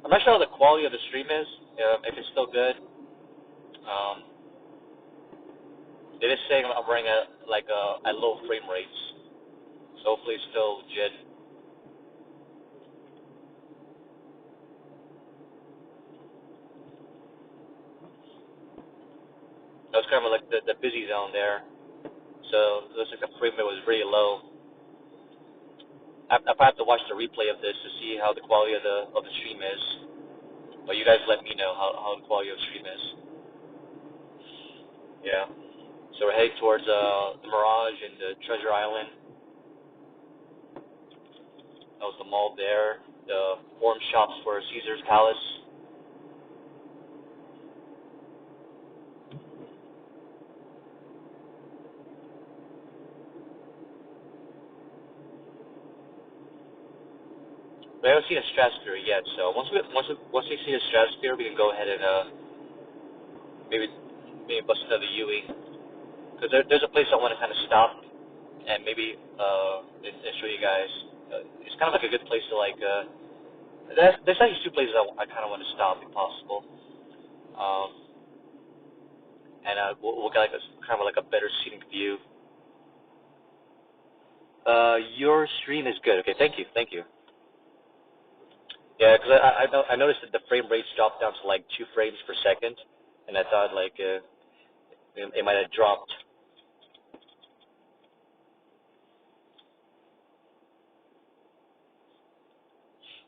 I'm not sure how the quality of the stream is, if it's still good. Um, it is saying I'm running at low frame rates, so hopefully it's still legit. That was kind of like the busy zone there, so it looks like the frame rate was really low. I have to watch the replay of this to see how the quality of the stream is. But you guys let me know how the quality of the stream is. Yeah. So we're heading towards the Mirage and the Treasure Island. That was the mall there. The forum shops for Caesar's Palace. We haven't seen a Stratosphere yet, so once we see a Stratosphere, we can go ahead and maybe bust another UE. Because there's a place I want to kind of stop and maybe and show you guys. It's kind of like a good place to like. There's actually two places I kind of want to stop if possible. Um, and we'll get like a kind of like a better scenic view. Your stream is good. Okay, thank you. Yeah, because I noticed that the frame rates dropped down to like 2 frames per second, and I thought like it might have dropped.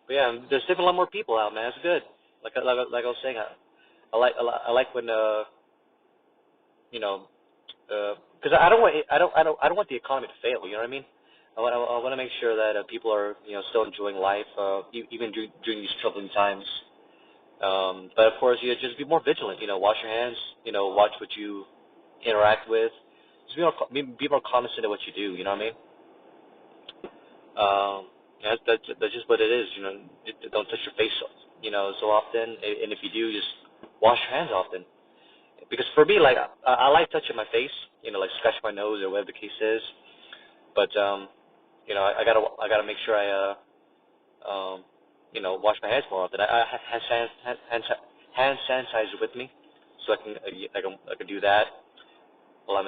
But yeah, there's definitely a lot more people out, man. It's good. Like I was saying, I like when you know because I don't want the economy to fail. You know what I mean? I want to make sure that people are still enjoying life even during these troubling times. But of course, just be more vigilant. Wash your hands. Watch what you interact with. Just be more cognizant of what you do. You know what I mean? That's just what it is. Don't touch your face. So often, and if you do, just wash your hands often. Because for me, like I like touching my face. Like scratch my nose or whatever the case is. But I gotta make sure I wash my hands more often. I have hand sanitizer with me, so I can do that while I'm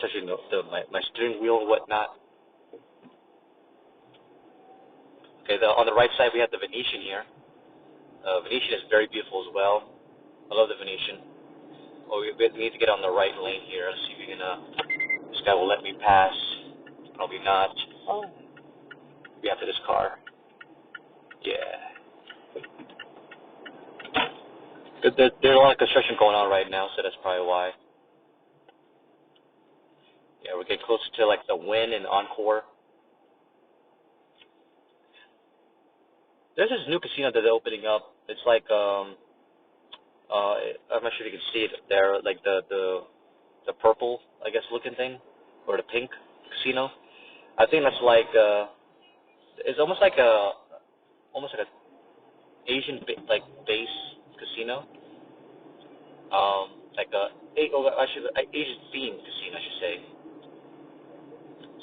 touching my steering wheel and whatnot. Okay, on the right side we have the Venetian here. Venetian is very beautiful as well. I love the Venetian. Oh, we need to get on the right lane here. Let's see if we can. This guy will let me pass. Probably not. Oh. Maybe after this car. Yeah. There's a lot of construction going on right now, so that's probably why. Yeah, we're getting closer to like the Wynn and Encore. There's this new casino that they're opening up. It's like I'm not sure if you can see it there, like the purple, I guess, looking thing, or the pink casino. I think that's like it's almost like a Asian like base casino, like Asian themed casino, I should say.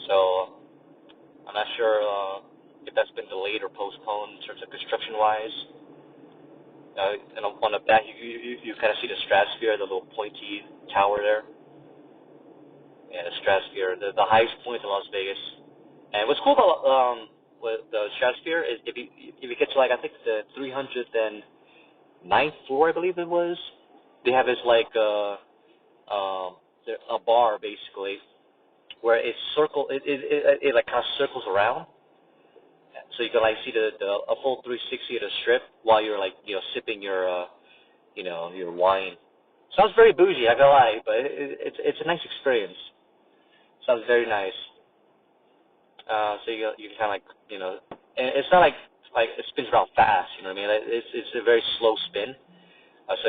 So I'm not sure if that's been delayed or postponed in terms of construction wise. And on the back, you kind of see the stratosphere, the little pointy tower there. Yeah, the stratosphere, the highest point in Las Vegas. And what's cool about with the stratosphere is if you get to like I think the 309th floor, I believe it was, they have this like a bar basically where it like kind of circles around, so you can like see a full 360 of the strip while you're like sipping your your wine. Sounds very bougie, I gotta lie, but it's a nice experience. Sounds very nice. So you can kind of like and it's not like it spins around fast. You know what I mean? It's a very slow spin. So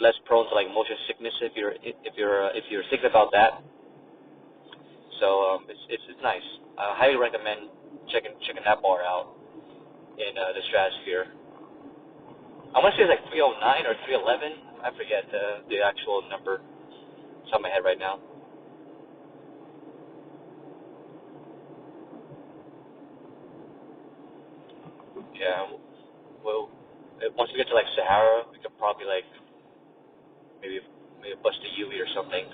less prone to like motion sickness if you're thinking about that. So it's nice. I highly recommend checking that bar out in the stratosphere. I want to say it's like 309 or 311. I forget the actual number. It's on my head right now. Yeah. Well, once we get to like Sahara, we could probably like maybe bust a UE or something.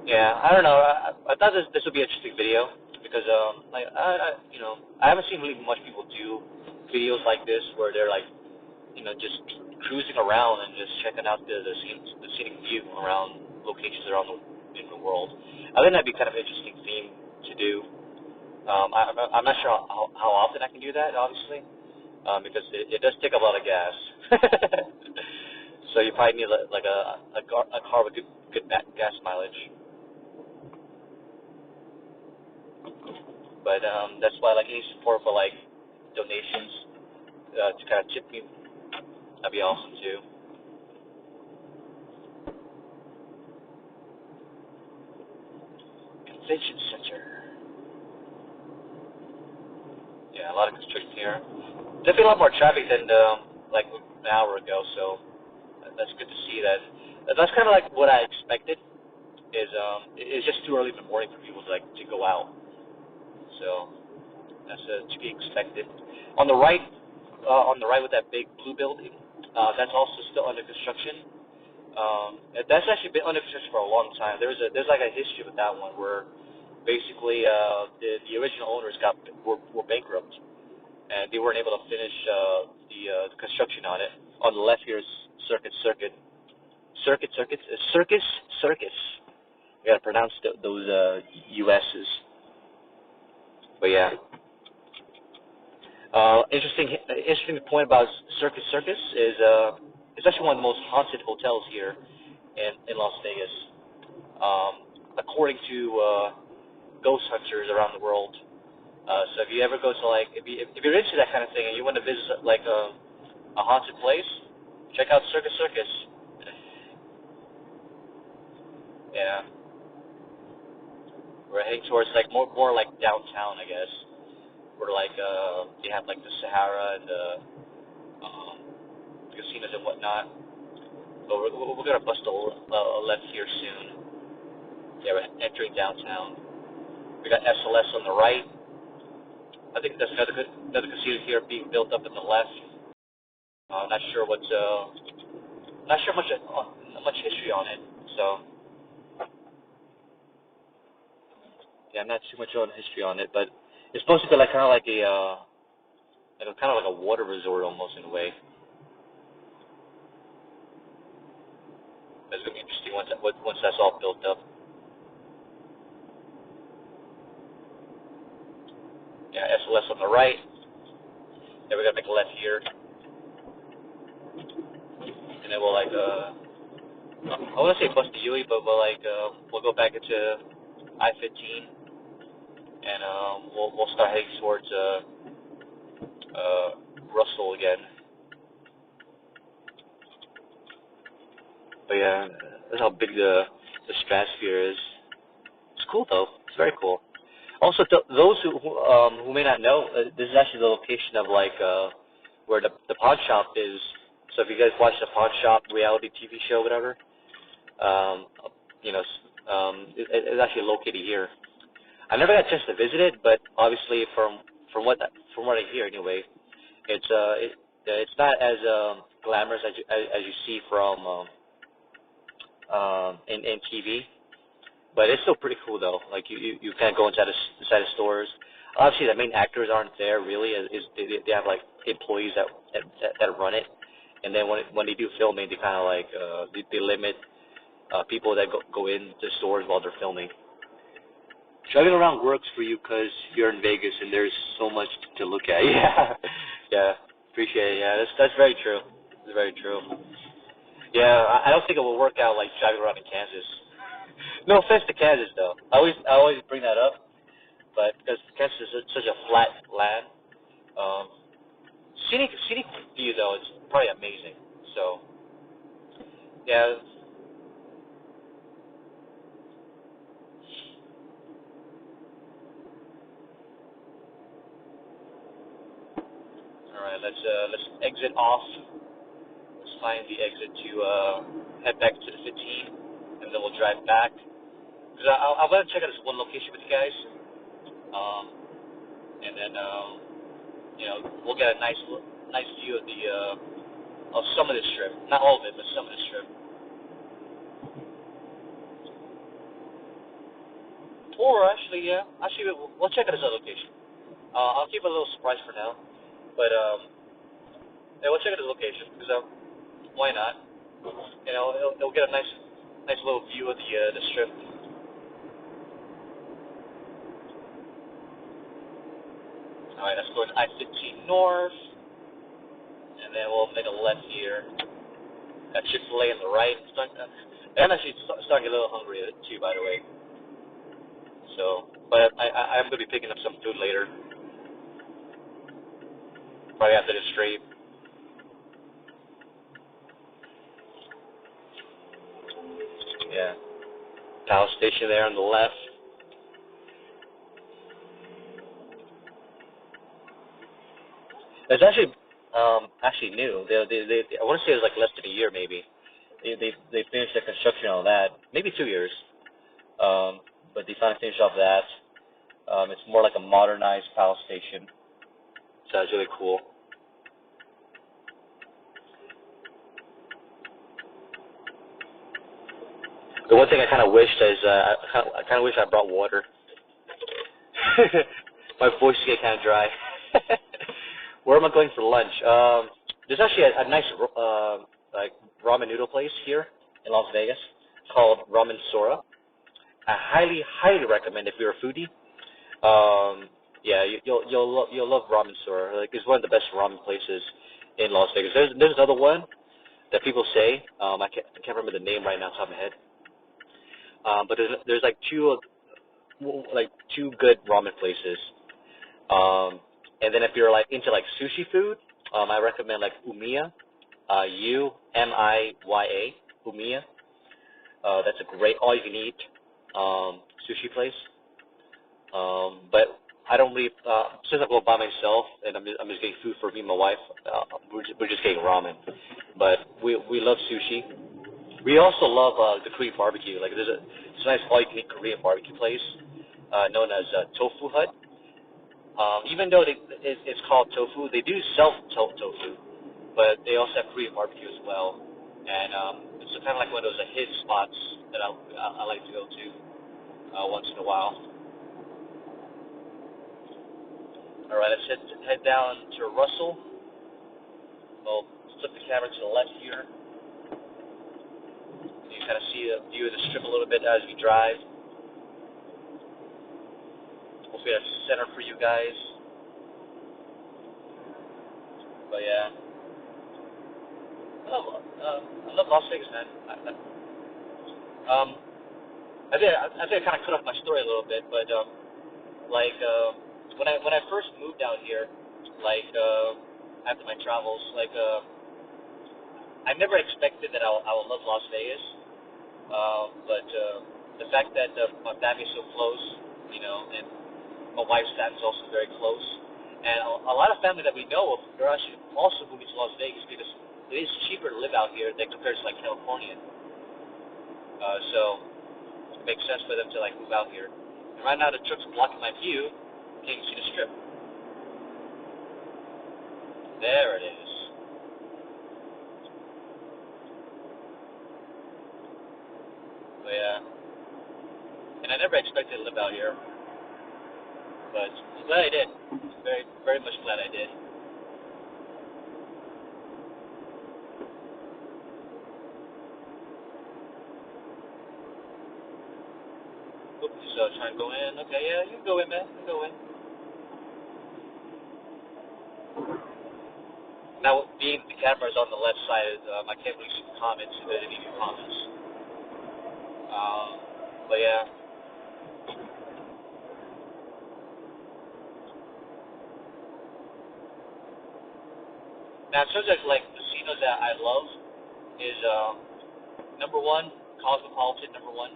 Yeah, I don't know. I thought this would be an interesting video because like I haven't seen really much people do videos like this where they're like just cruising around and just checking out the scenic view around locations around in the world. I think that'd be kind of an interesting theme to do. I'm not sure how often I can do that, obviously, because it does take a lot of gas. So you probably need like a car with good gas mileage. But that's why like any support for like donations to kind of tip me, that'd be awesome too. Convention Center. Yeah, a lot of construction here. Definitely a lot more traffic than like an hour ago. So that's good to see that. That's kind of like what I expected. It's just too early in the morning for people to go out. So that's to be expected. On the right with that big blue building, that's also still under construction. That's actually been under construction for a long time. There's like a history with that one where basically the original owners were bankrupt and they weren't able to finish the construction on it. On the left here is Circus. You gotta pronounce those US's. But yeah. Interesting point about Circus is it's actually one of the most haunted hotels here in Las Vegas, according to ghost hunters around the world. So if you ever go to if you're into that kind of thing and you want to visit like a haunted place, check out Circus. Yeah, we're heading towards like more like downtown, I guess. Where like you have like the Sahara and the casinos and whatnot. But we're gonna bust a left here soon. Yeah, we're entering downtown. We got SLS on the right. I think there's another casino here being built up in the left. Not sure what, not sure much history on it. So yeah, I'm not too much on history on it, but it's supposed to be like kind of like kind of like a water resort almost in a way. It's gonna be interesting once that's all built up. Yeah, SLS on the right. Then we're gonna make a left here, and then we'll I wouldn't say bust the Yui, but we'll go back into I-15, and we'll start heading towards Russell again. But yeah, that's how big the stratosphere is. It's cool though. It's very cool. Also, those who may not know, this is actually the location of where the pawn shop is. So if you guys watch the pawn shop reality TV show, whatever, um, it's actually located here. I never got a chance to visit it, but obviously from what I hear anyway, it's not as glamorous as you see from in TV. But it's still pretty cool though. Like you kind of go inside the stores. Obviously, the main actors aren't there really. They have like employees that run it, and then when they do filming, they kind of they limit people that go into stores while they're filming. Driving around works for you because you're in Vegas and there's so much to look at. Yeah, yeah, appreciate it. Yeah, that's very true. It's very true. Yeah, I don't think it will work out like driving around in Kansas. No offense to Kansas though. I always bring that up, but because Kansas is such a flat land, um, scenic view though it's probably amazing. So yeah, all right. Let's exit off. Let's find the exit to head back to the 15, and then we'll drive back. Cause I want to check out this one location with you guys, um, and then we'll get a nice view of some of this strip. Not all of it, but some of the strip. Or actually, yeah, we'll check out this other location. I'll keep a little surprise for now, but yeah, we'll check out the location because why not? It'll get a nice little view of the strip. All right, let's go to I-15 North, and then we'll make a left here. Got Chick-fil-A on the right. I'm actually starting to get a little hungry too, by the way. So, but I'm gonna be picking up some food later, probably after this stream. Yeah, power station there on the left. It's actually new. They I want to say it was like less than a year maybe. They finished the construction on that, maybe 2 years. But they finally finished off that. It's more like a modernized power station, so that's really cool. The one thing I kind of wished is I kind of wish I brought water. My voice is getting kind of dry. Where am I going for lunch? There's actually a nice like ramen noodle place here in Las Vegas called Ramen Sora. I highly recommend if you're a foodie. Yeah, you'll love Ramen Sora. Like it's one of the best ramen places in Las Vegas. There's another one that people say. I can't remember the name right now off the top of my head. But there's two good ramen places. And then if you're like into like sushi food, I recommend like Umiya, Umiya, Umiya. That's a great all you can eat sushi place. But I don't really since I go by myself and I'm just getting food for me and my wife. We're just getting ramen. But we love sushi. We also love the Korean barbecue. Like it's a nice all you can eat Korean barbecue place known as Tofu Hut. Even though it's called tofu, they do sell tofu, but they also have Korean barbecue as well. And it's kind of like one of those hidden spots that I like to go to once in a while. All right, let's head down to Russell. We'll flip the camera to the left here. You kind of see a view of the strip a little bit as we drive. Hopefully that's center for you guys. But yeah, I love Las Vegas, man. Um, I think I kind of cut off my story a little bit, but like when I first moved out here, like after my travels, like I never expected that I would love Las Vegas, but the fact that my family is so close, you know, and my wife's family is also very close, and a lot of family that we know of, they're actually also moving to Las Vegas because it is cheaper to live out here than compared to like California. So it makes sense for them to like move out here. And right now the truck's blocking my view. Can't even see the strip. There it is. But yeah, and I never expected to live out here, but I'm glad I did. Very, very much glad I did. Oops, so trying to go in. Okay, yeah, you can go in, man. You can go in. Now, being the camera's on the left side, I can't really see the comments if any of your comments. But yeah. Now, in terms of like casinos that I love is number one, Cosmopolitan. Number one.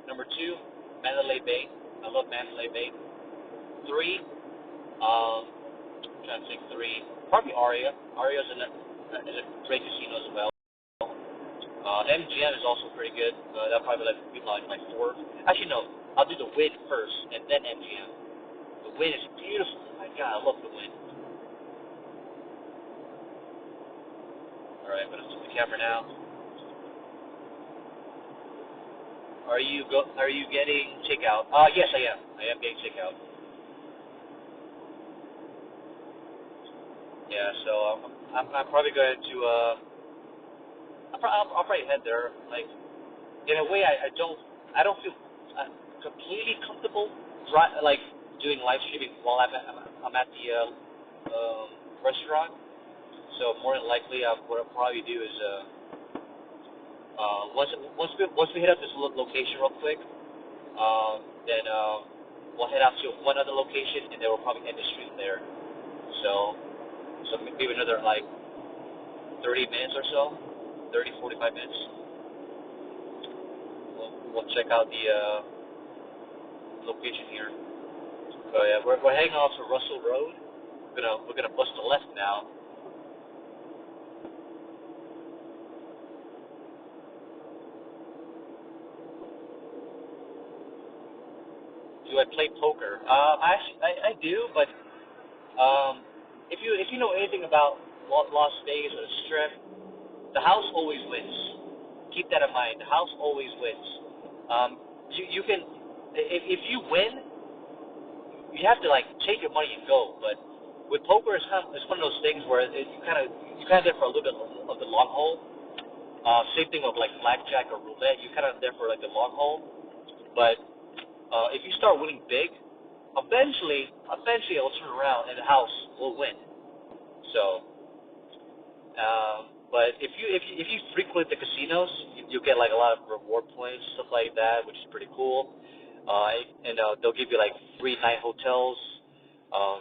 Number two, Mandalay Bay. I love Mandalay Bay. Three, I'm trying to think three. Probably Aria. Aria is a great casino as well. MGM is also pretty good. That'll probably be like my fourth. Actually, no. I'll do the Wynn first and then MGM. The Wynn is beautiful. My God, I love the Wynn. All right, I'm gonna flip the camera now. Are you getting takeout? Yes, I am. I am getting takeout. Yeah, so I'm probably going to I'll probably head there. Like in a way, I don't feel completely comfortable like doing live streaming while I'm at the restaurant. So more than likely, what I'll probably do is once we hit up this location real quick, then we'll head out to one other location, and then we'll probably end the stream there. So maybe another like 30 minutes or so, 30, 45 minutes. We'll check out the location here. So yeah, we're heading off to Russell Road. We're gonna bust a left now. Do I play poker? I do, but if you know anything about Las Vegas or the Strip, the house always wins. Keep that in mind. The house always wins. You can if you win, you have to like take your money and go. But with poker, it's one of those things where you kind of there for a little bit of the long haul. Same thing with like blackjack or roulette. You kind of there for like the long haul. But if you start winning big, eventually it'll turn around and the house will win. So, but if you frequent the casinos, you get like a lot of reward points, stuff like that, which is pretty cool. And they'll give you like free night hotels,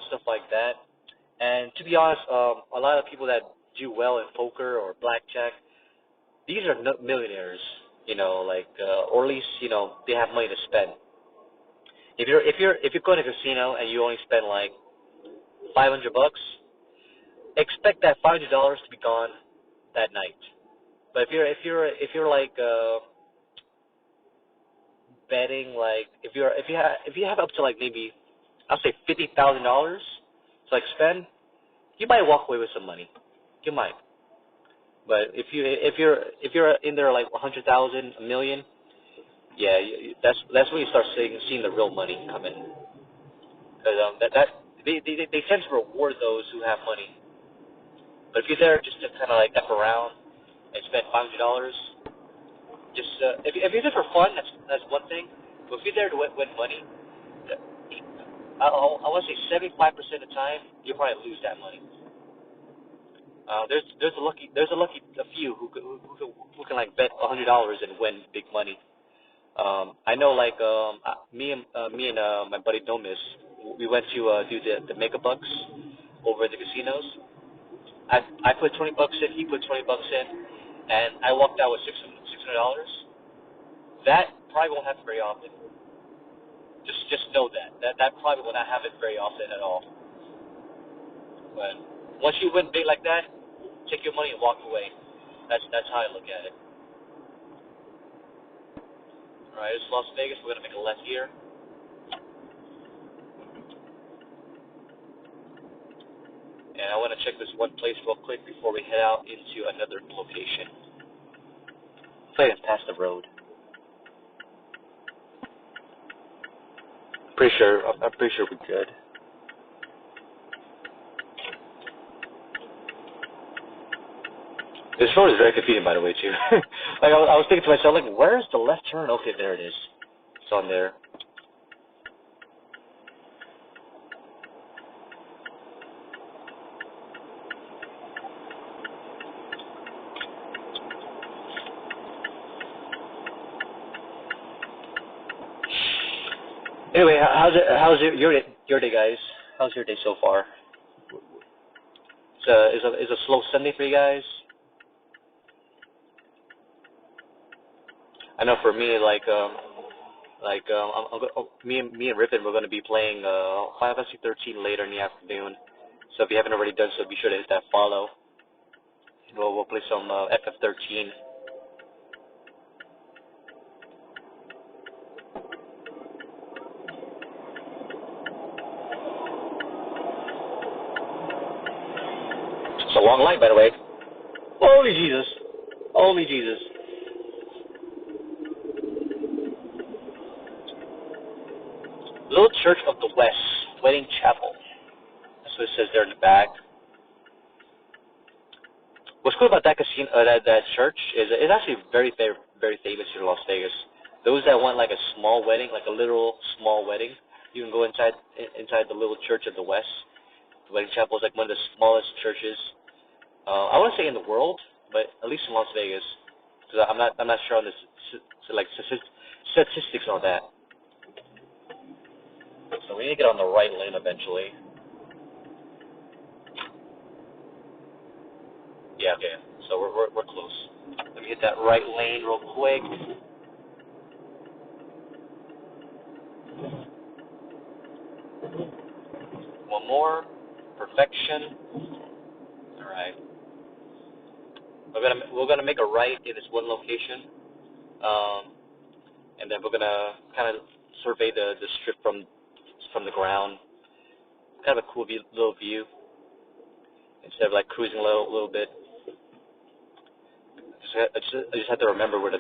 stuff like that. And to be honest, a lot of people that do well in poker or blackjack, these are millionaires, like or at least they have money to spend. If you're going to a casino and you only spend like $500, expect that $500 to be gone that night. But if you're like betting, like if you have up to like maybe I'll say $50,000 to like spend, you might walk away with some money. You might. But if you're in there like 100,000, a million, yeah, that's when you start seeing the real money come in. Because they tend to reward those who have money. But if you're there just to kind of like F around and spend $500, just if you're there for fun, that's one thing. But if you're there to win money, I want to say 75% of the time you'll probably lose that money. There's a few who can like bet $100 and win big money. I know like me and my buddy Domis, we went to do the mega bucks over at the casinos. I put $20 in, he put $20 in, and I walked out with $600. That probably won't happen very often. Just know that probably will not happen very often at all. But once you win big like that, take your money and walk away. That's how I look at it. All right, it's Las Vegas. We're gonna make a left here, and I want to check this one place real quick before we head out into another location. Play it past the road. I'm pretty sure we're good. This road is very confusing, by the way, too. Like I was thinking to myself, like, where's the left turn? Okay, there it is. It's on there. Anyway, how's your day, guys? How's your day so far? Is a slow Sunday for you guys? I know for me, me and Rippin, we're gonna be playing Final Fantasy 13 later in the afternoon. So if you haven't already done so, be sure to hit that follow. We'll play some FF13. It's a long line, by the way. Holy Jesus! Holy Jesus! Little Church of the West, Wedding Chapel. That's what it says there in the back. What's cool about that casino, that church, is it's actually very, very, very famous here in Las Vegas. Those that want like a small wedding, like a literal small wedding, you can go inside the little Church of the West. The Wedding Chapel is like one of the smallest churches. I want to say in the world, but at least in Las Vegas, because I'm not sure on the statistics on that. So we need to get on the right lane eventually. Yeah, okay. So we're close. Let me hit that right lane real quick. One more. Perfection. All right. We're gonna make a right in this one location, and then we're gonna kind of survey the strip from the ground. Kind of a cool little view instead of like cruising a little bit. I just have to remember where the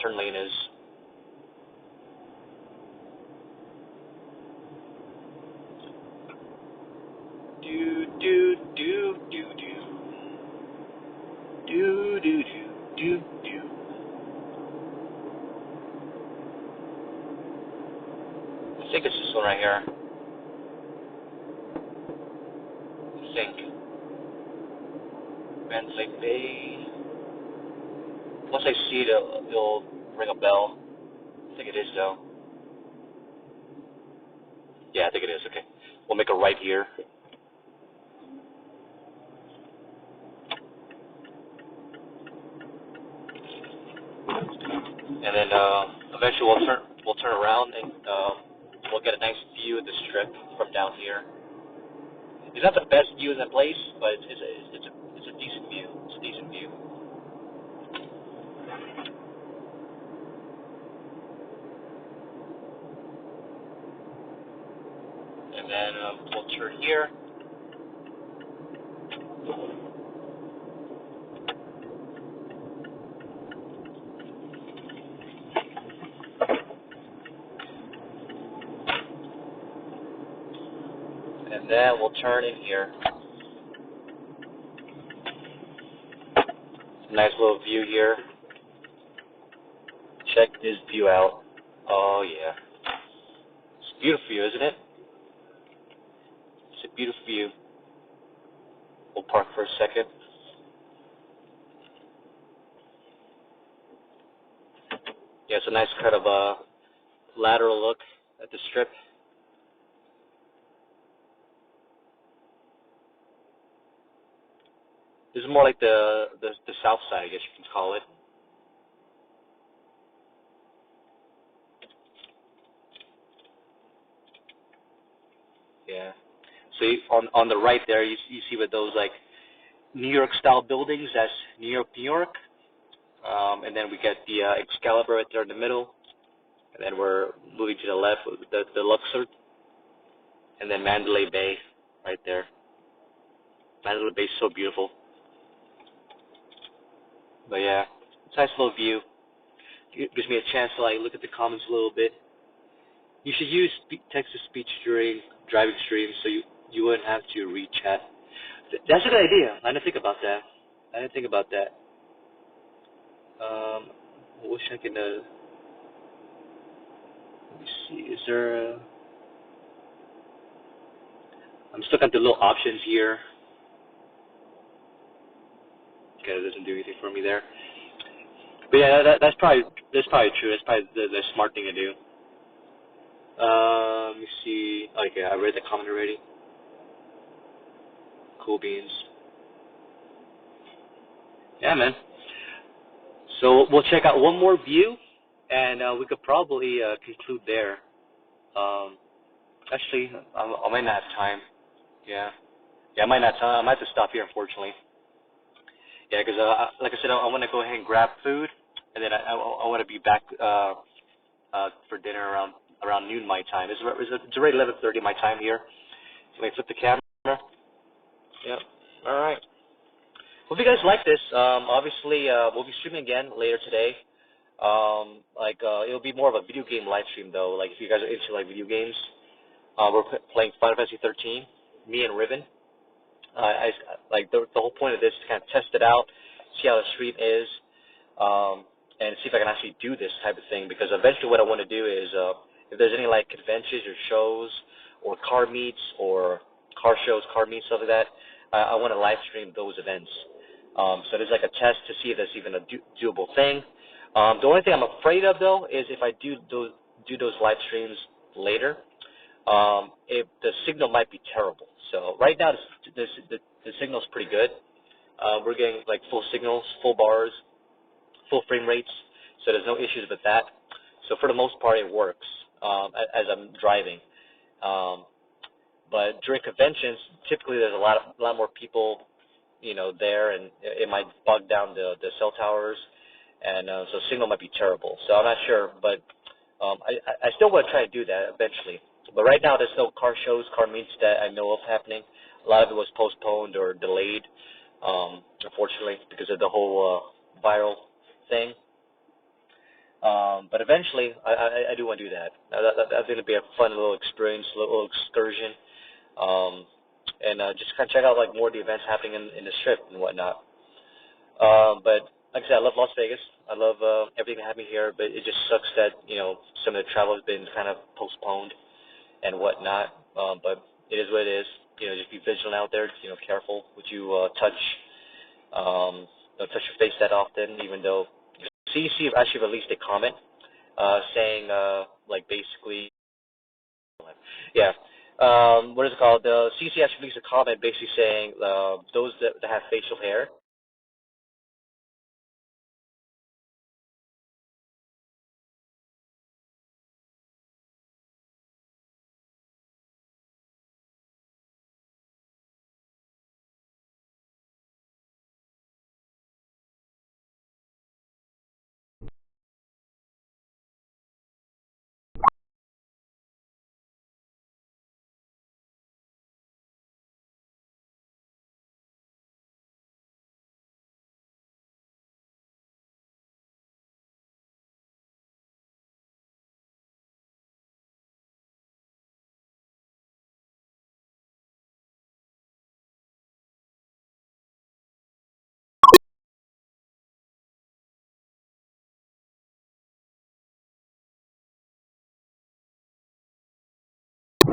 turn lane is. Do do do do do do do do do. I think it's this one right here. I think Grand Lake Bay. Once I see it, it'll ring a bell. I think it is though. Yeah, I think it is. Okay, we'll make a right here. And then eventually we'll turn around and we'll get a nice view of the strip from down here. It's not the best view in that place, but it's a decent view. It's a decent view. And turn here. And then we'll turn in here. It's a nice little view here. Check this view out. Oh yeah. It's a beautiful view, isn't it? It's a beautiful view. We'll park for a second. Yeah, it's a nice kind of lateral look at the strip. This is more like the south side, I guess you can call it. Yeah. So on the right there, you see with those like New York style buildings. That's New York, New York. And then we get the Excalibur right there in the middle. And then we're moving to the left with the Luxor. And then Mandalay Bay right there. Mandalay Bay is so beautiful. But yeah, it's a nice little view. It gives me a chance to like look at the comments a little bit. You should use text-to-speech during driving streams so you wouldn't have to read chat. That's a good idea. I didn't think about that. I wish I could. Let me see. Is there? I'm stuck on the little options here. Okay, it doesn't do anything for me there. But yeah, that's probably true. That's probably the smart thing to do. Let me see. Okay, I read the comment already. Cool beans. Yeah, man. So we'll check out one more view, and we could probably conclude there. Actually, I might not have time. Yeah, I might not. I might have to stop here, unfortunately. Yeah, because like I said, I want to go ahead and grab food, and then I want to be back for dinner around noon my time. It's already 11:30 my time here. So let me flip the camera. Yep. All right. Hope you guys like this. Obviously, we'll be streaming again later today. It'll be more of a video game live stream though. Like if you guys are into like video games, we're playing Final Fantasy 13. Me and Riven. Like the whole point of this is to kind of test it out, see how the stream is, and see if I can actually do this type of thing. Because eventually, what I want to do is, if there's any like conventions or shows or car meets or car shows, car meets, stuff like that, I want to live stream those events. So there's like a test to see if that's even a doable thing. The only thing I'm afraid of though is if I do those live streams later, if the signal might be terrible. So right now the signal's pretty good. We're getting like full signals, full bars, full frame rates, so there's no issues with that. So for the most part, it works as I'm driving. But during conventions, typically there's a lot more people, there, and it might bog down the cell towers, and so signal might be terrible. So I'm not sure, but I still want to try to do that eventually. But right now, there's no car shows, car meets that I know of happening. A lot of it was postponed or delayed, unfortunately, because of the whole viral thing. But eventually, I do want to do that. I think it'd be a fun little experience, little excursion, and just kind of check out like more of the events happening in the strip and whatnot. But like I said, I love Las Vegas. I love everything happening here, but it just sucks that some of the travel has been kind of postponed and whatnot. But it is what it is. Just be vigilant out there. Careful what you touch. Don't touch your face that often, even though CEC actually released a comment saying, like basically, yeah. What is it called? The CEC actually released a comment basically saying those that have facial hair